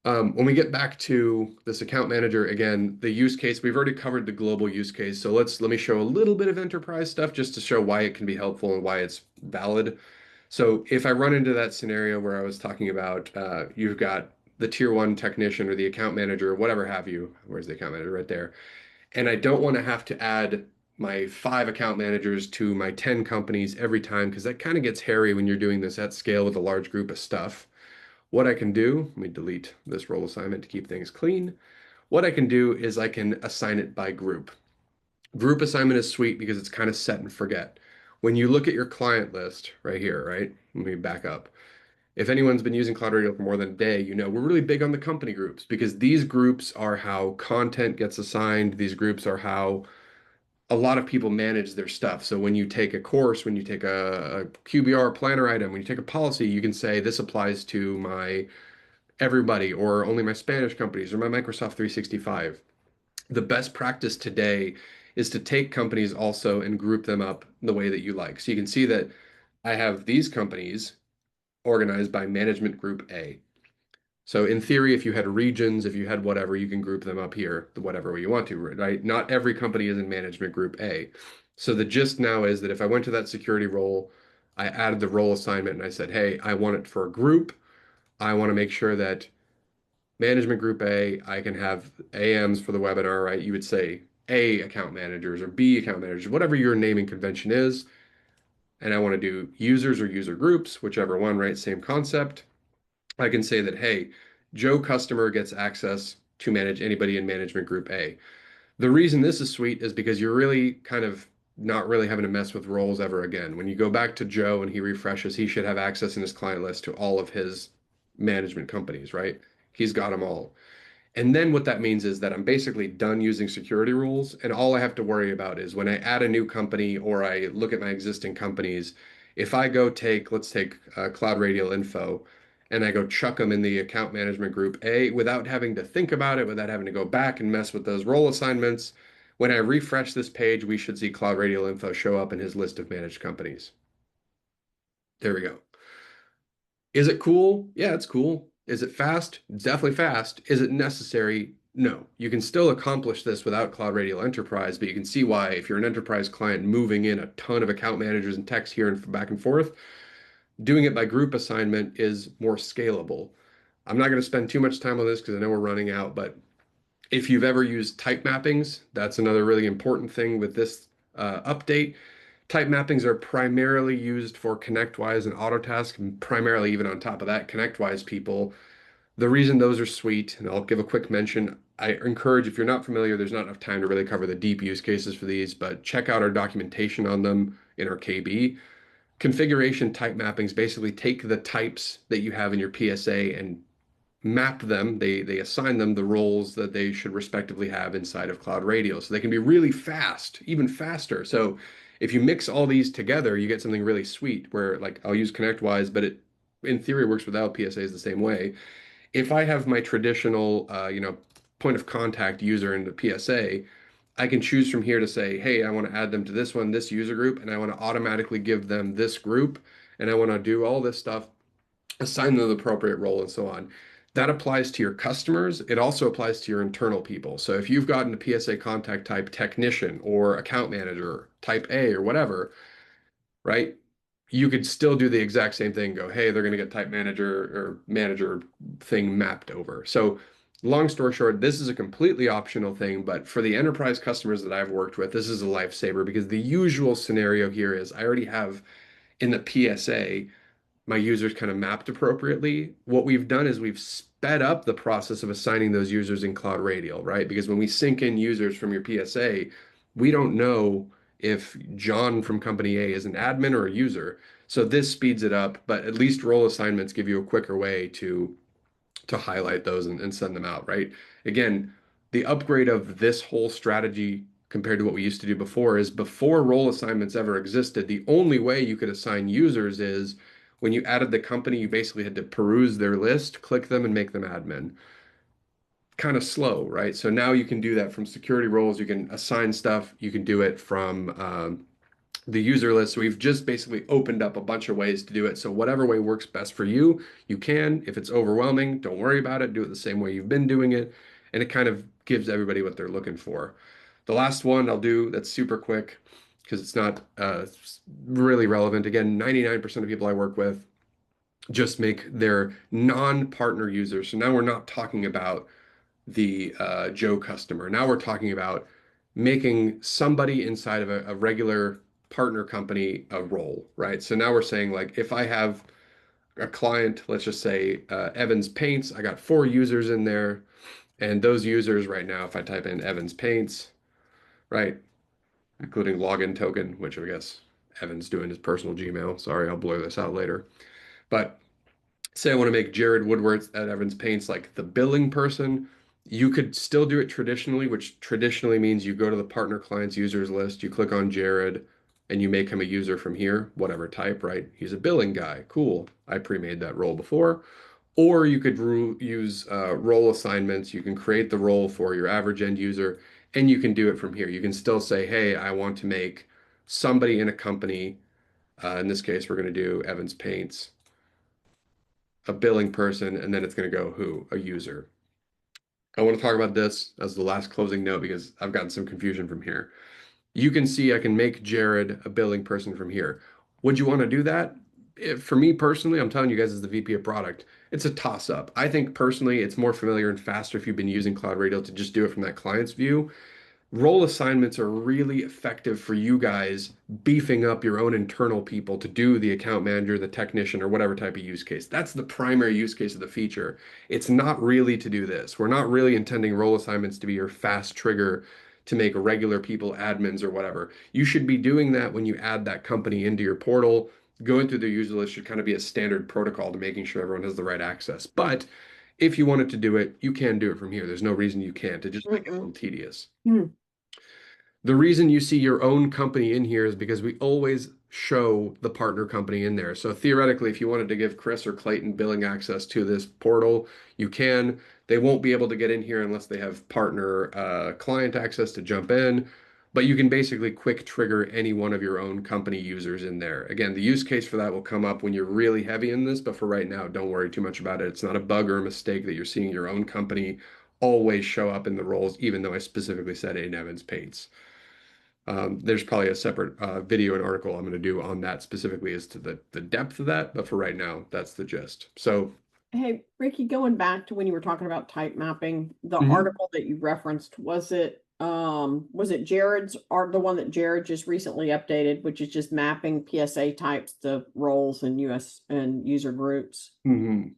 When we get back to this account manager, again, the use case, we've already covered the global use case. So let me show a little bit of enterprise stuff just to show why it can be helpful and why it's valid. So if I run into that scenario where I was talking about, you've got the tier one technician or the account manager, or whatever have you, where's the account manager right there? And I don't want to have to add my 5 account managers to my 10 companies every time because that kind of gets hairy when you're doing this at scale with a large group of stuff. What I can do, let me delete this role assignment to keep things clean. What I can do is I can assign it by group. Group assignment is sweet because it's kind of set and forget. When you look at your client list right here, right? Let me back up. If anyone's been using CloudRadial for more than a day, you know we're really big on the company groups because these groups are how content gets assigned. These groups are how a lot of people manage their stuff. So when you take a course, when you take a QBR planner item, when you take a policy, you can say this applies to my everybody or only my Spanish companies or my Microsoft 365. The best practice today is to take companies also and group them up the way that you like. So you can see that I have these companies organized by management group A. So in theory, if you had regions, if you had whatever, you can group them up here, whatever way you want to, right? Not every company is in management group A. So the gist now is that if I went to that security role, I added the role assignment and I said, hey, I want it for a group. I want to make sure that management group A, I can have AMs for the webinar, right? You would say A account managers or B account managers, whatever your naming convention is. And I want to do users or user groups, whichever one, right? Same concept. I can say that, hey, Joe customer gets access to manage anybody in management group A. The reason this is sweet is because you're really kind of not really having to mess with roles ever again. When you go back to Joe and he refreshes, he should have access in his client list to all of his management companies, right? He's got them all. And then what that means is that I'm basically done using security rules, and all I have to worry about is when I add a new company or I look at my existing companies, if I go take, let's take CloudRadial info, and I go chuck them in the account management group A without having to think about it, without having to go back and mess with those role assignments. When I refresh this page, we should see CloudRadial info show up in his list of managed companies. There we go. Is it cool? Yeah, it's cool. Is it fast? It's definitely fast. Is it necessary? No. You can still accomplish this without CloudRadial Enterprise, but you can see why if you're an enterprise client moving in a ton of account managers and techs here and back and forth, doing it by group assignment is more scalable. I'm not going to spend too much time on this because I know we're running out, but if you've ever used type mappings, that's another really important thing with this update. Type mappings are primarily used for ConnectWise and Autotask, and primarily even on top of that, ConnectWise people. The reason those are sweet, and I'll give a quick mention, I encourage, if you're not familiar, there's not enough time to really cover the deep use cases for these, but check out our documentation on them in our KB. Configuration type mappings basically take the types that you have in your PSA and map them. They assign them the roles that they should respectively have inside of CloudRadial. So they can be really fast, even faster. So if you mix all these together, you get something really sweet where like I'll use ConnectWise, but it in theory works without PSAs the same way. If I have my traditional point of contact user in the PSA, I can choose from here to say, hey, I want to add them to this one, this user group, and I want to automatically give them this group, and I want to do all this stuff, assign them the appropriate role, and so on. That applies to your customers. It also applies to your internal people. So if you've gotten a PSA contact type technician or account manager, type A or whatever, right? You could still do the exact same thing, go, hey, they're going to get type manager or manager thing mapped over. So long story short, this is a completely optional thing, but for the enterprise customers that I've worked with, this is a lifesaver because the usual scenario here is I already have in the PSA my users kind of mapped appropriately. What we've done is we've sped up the process of assigning those users in CloudRadial, right? Because when we sync in users from your PSA, we don't know if John from company A is an admin or a user. So this speeds it up, but at least role assignments give you a quicker way to highlight those and send them out, right? Again, the upgrade of this whole strategy compared to what we used to do before is before role assignments ever existed, the only way you could assign users is when you added the company, you basically had to peruse their list, click them, and make them admin. Kind of slow, right? So now you can do that from security roles. You can assign stuff. You can do it from the user list. So we've just basically opened up a bunch of ways to do it. So whatever way works best for you, you can. If it's overwhelming, don't worry about it. Do it the same way you've been doing it. And it kind of gives everybody what they're looking for. The last one I'll do that's super quick because it's not really relevant. Again, 99% of people I work with just make their non-partner users. So now we're not talking about the Joe customer. Now we're talking about making somebody inside of a regular partner company a role, right? So now we're saying like if I have a client, let's just say Evans Paints, I got 4 users in there, and those users right now, if I type in Evans Paints, right, including login token, which I guess Evan's doing his personal Gmail. Sorry, I'll blur this out later. But say I want to make Jared Woodward at Evans Paints like the billing person, you could still do it traditionally, which traditionally means you go to the partner clients users list, you click on Jared, and you make him a user from here, whatever type, right? He's a billing guy. Cool. I pre-made that role before. Or you could use role assignments. You can create the role for your average end user, and you can do it from here. You can still say, hey, I want to make somebody in a company, in this case, we're going to do Evans Paints, a billing person, and then it's going to go who? A user. I want to talk about this as the last closing note because I've gotten some confusion from here. You can see I can make Jared a billing person from here. Would you want to do that? For me personally, I'm telling you guys as the VP of product, it's a toss up. I think personally it's more familiar and faster if you've been using CloudRadial to just do it from that client's view. Role assignments are really effective for you guys beefing up your own internal people to do the account manager, the technician, or whatever type of use case. That's the primary use case of the feature. It's not really to do this. We're not really intending role assignments to be your fast trigger to make regular people admins or whatever. You should be doing that when you add that company into your portal. Going through the user list should kind of be a standard protocol to making sure everyone has the right access. But if you wanted to do it, you can do it from here. There's no reason you can't. It just makes it a little tedious.
Mm.
The reason you see your own company in here is because we always show the partner company in there. So theoretically, if you wanted to give Chris or Clayton billing access to this portal, you can. They won't be able to get in here unless they have partner client access to jump in. But you can basically quick trigger any one of your own company users in there. Again, the use case for that will come up when you're really heavy in this, but for right now, don't worry too much about it. It's not a bug or a mistake that you're seeing your own company always show up in the roles, even though I specifically said in Evans Paints. There's probably a separate video and article I'm going to do on that specifically as to the depth of that, but for right now, that's the gist. So,
Hey, Ricky, going back to when you were talking about type mapping, the
mhm.
article that you referenced, was it Jared's art, the one that Jared just recently updated, which is just mapping PSA types to roles and US and user groups?
Mhm.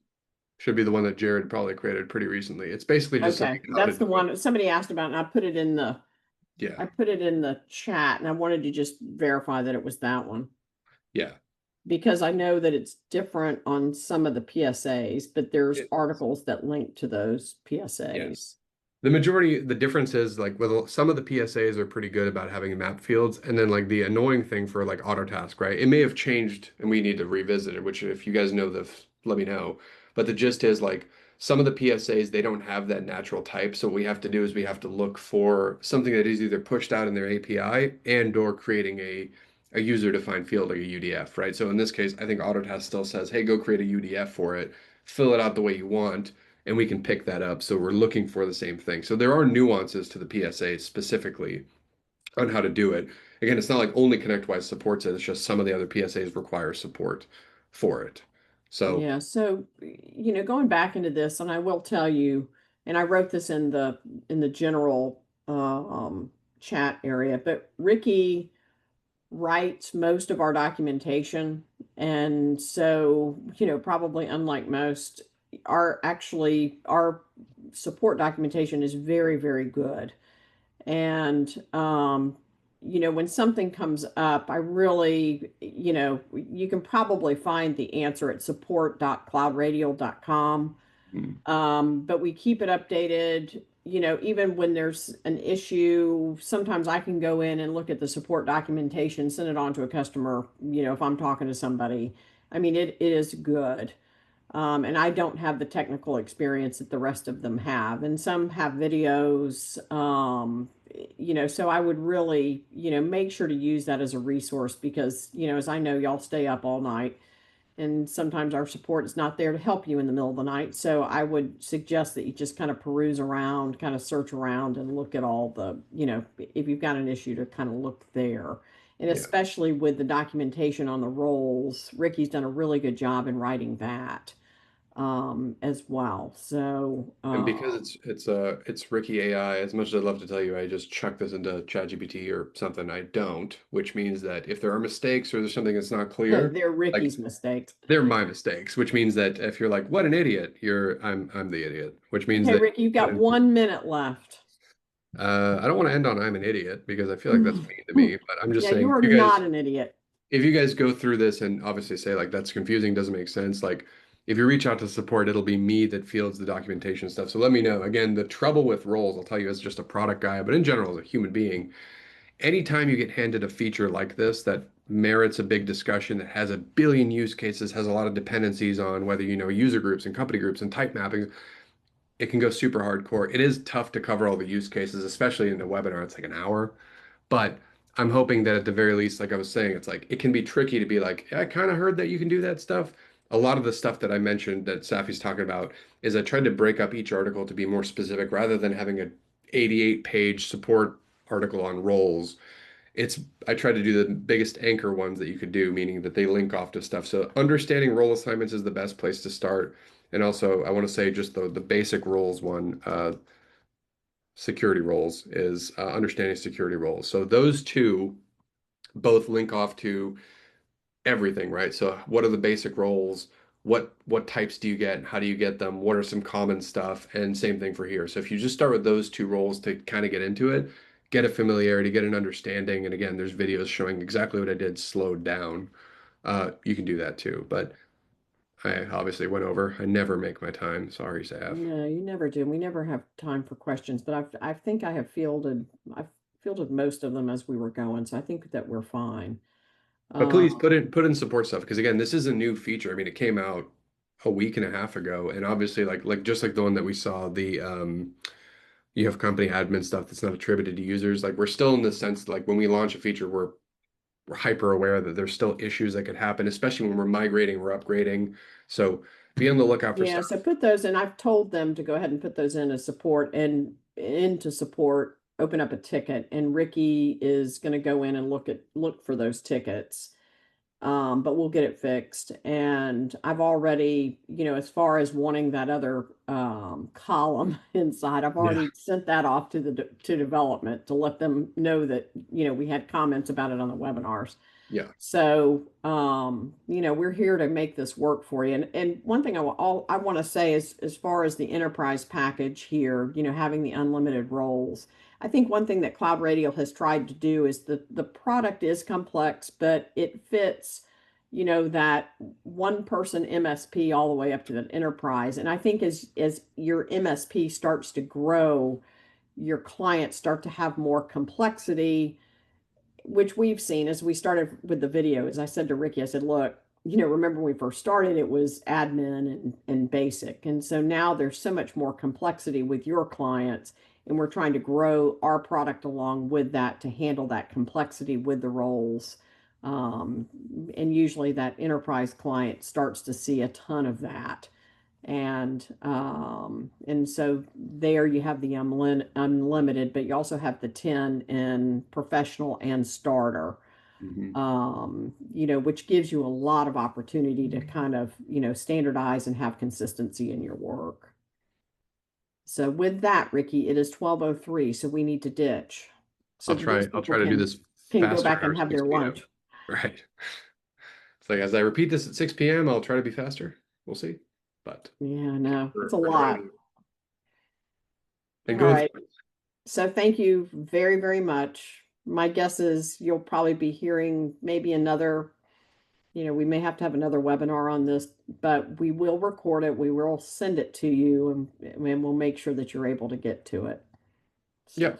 Should be the one that Jared probably created pretty recently. It's basically just saying
Okay,
how to
that's
do
the
it.
one somebody asked about, and
Yeah,
I put it in the chat, and I wanted to just verify that it was that one
yeah.
because I know that it's different on some of the PSAs, but there's
It,
articles that link to those
yes.
PSAs.
The difference is like with some of the PSAs are pretty good about having map fields, and then like the annoying thing for like Autotask, right? It may have changed and we need to revisit it, which if you guys know this, let me know. But the gist is like some of the PSAs, they don't have that natural type. So what we have to do is we have to look for something that is either pushed out in their API and or creating a user-defined field like a UDF, right? So in this case, I think Autotask still says, hey, go create a UDF for it, fill it out the way you want and we can pick that up. So we're looking for the same thing. So there are nuances to the PSA specifically on how to do it. Again, it's not like only ConnectWise supports it. It's just some of the other PSAs require support for it. So,
Yeah, so going back into this, and I will tell you, and I wrote this in the general chat area, but Ricky writes most of our documentation, and so probably unlike most, our support documentation is very, very good. And when something comes up, I really, you can probably find the answer at support.cloudradial.com.
mm,
But we keep it updated, even when there's an issue. Sometimes I can go in and look at the support documentation, send it on to a customer, if I'm talking to somebody. I mean, it is good. And I don't have the technical experience that the rest of them have. And some have videos, so I would really, make sure to use that as a resource because, as I know, y'all stay up all night and sometimes our support is not there to help you in the middle of the night. So I would suggest that you just kind of peruse around, kind of search around and look at all the, if you've got an issue to kind of look there. And
yeah.
especially with the documentation on the roles, Ricky's done a really good job in writing that as well. So,
And because it's Ricky AI, as much as I'd love to tell you I just chuck this into ChatGPT or something, I don't, which means that if there are mistakes or there's something that's not clear,
they're
like
Ricky's mistakes.
they're my mistakes, which means that if you're like, what an idiot, I'm the idiot, which means
Okay,
that
Ricky, you've got 1 minute left.
I don't want to end on I'm an idiot because I feel like that's mean to me, but I'm just
Yeah, you
saying
are not an idiot.
if you guys go through this and obviously say like that's confusing, doesn't make sense, like if you reach out to support, it'll be me that fields the documentation stuff. So let me know. Again, the trouble with roles, I'll tell you as just a product guy, but in general as a human being, anytime you get handed a feature like this that merits a big discussion, that has a billion use cases, has a lot of dependencies on whether you know user groups and company groups and type mapping, it can go super hardcore. It is tough to cover all the use cases, especially in a webinar. It's like an hour. But I'm hoping that at the very least, like I was saying, it's like it can be tricky to be like, "Yeah, I kind of heard that you can do that stuff." A lot of the stuff that I mentioned that Safi's talking about is I tried to break up each article to be more specific rather than having a 88-page support article on roles. It's I try to do the biggest anchor ones that you could do, meaning that they link off to stuff. So understanding role assignments is the best place to start. And also, I want to say just the basic roles one, security roles is understanding security roles. So those two both link off to everything, right? So what are the basic roles? What types do you get? How do you get them? What are some common stuff? And same thing for here. So if you just start with those two roles to kind of get into it, get a familiarity, get an understanding. And again, there's videos showing exactly what I did slowed down. You can do that too. But I obviously went over. I never make my time. Sorry, Saf.
No, you never do. We never have time for questions, but I think I've fielded most of them as we were going, so I think that we're fine.
But please
Um,
put in support stuff because again, this is a new feature. I mean, it came out a week and a half ago, and obviously, like just like the one that we saw, the you have company admin stuff that's not attributed to users. Like we're still in the sense like when we launch a feature, we're hyper aware that there's still issues that could happen, especially when we're migrating, we're upgrading. So be on the lookout for
yeah,
stuff.
so put those in. I've told them to go ahead and put those in as support and into support, open up a ticket, and Ricky is going to go in and look for those tickets. But we'll get it fixed. And I've already, as far as wanting that other column inside, I've
Yeah.
already sent that off to to development to let them know that we had comments about it on the webinars.
Yeah.
So, we're here to make this work for you. And one thing I want to say is, as far as the enterprise package here, having the unlimited roles, I think one thing that CloudRadial has tried to do is the product is complex, but it fits, that one person MSP all the way up to the enterprise. And I think as your MSP starts to grow, your clients start to have more complexity, which we've seen as we started with the video. As I said to Ricky, I said, look, remember when we first started, it was admin and basic. And so now there's so much more complexity with your clients, and we're trying to grow our product along with that to handle that complexity with the roles. Um, and usually that enterprise client starts to see a ton of that. And so there you have the unlimited, but you also have the 10 in professional and starter,
Mhm.
which gives you a lot of opportunity to kind of, standardize and have consistency in your work. So with that, Ricky, it is 12:03, so we need to ditch so that these
I'll
people
try to do
can
this
go
faster
back
at our
and have their
6 p.m.
lunch.
Right. It's like as I repeat this at 6 p.m., I'll try to be faster. We'll see. But
Yeah, no, it's a
for now,
lot.
and
All
going
right. So thank you very, very much. My guess is you'll probably be hearing maybe another, we may have to have another webinar on this, but we will record it. We will send it to you, and we'll make sure that you're able to get to it. So
yeah,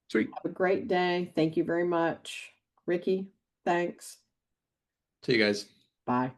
sweet.
have a great day. Thank you very much. Ricky, thanks.
See you guys.
Bye.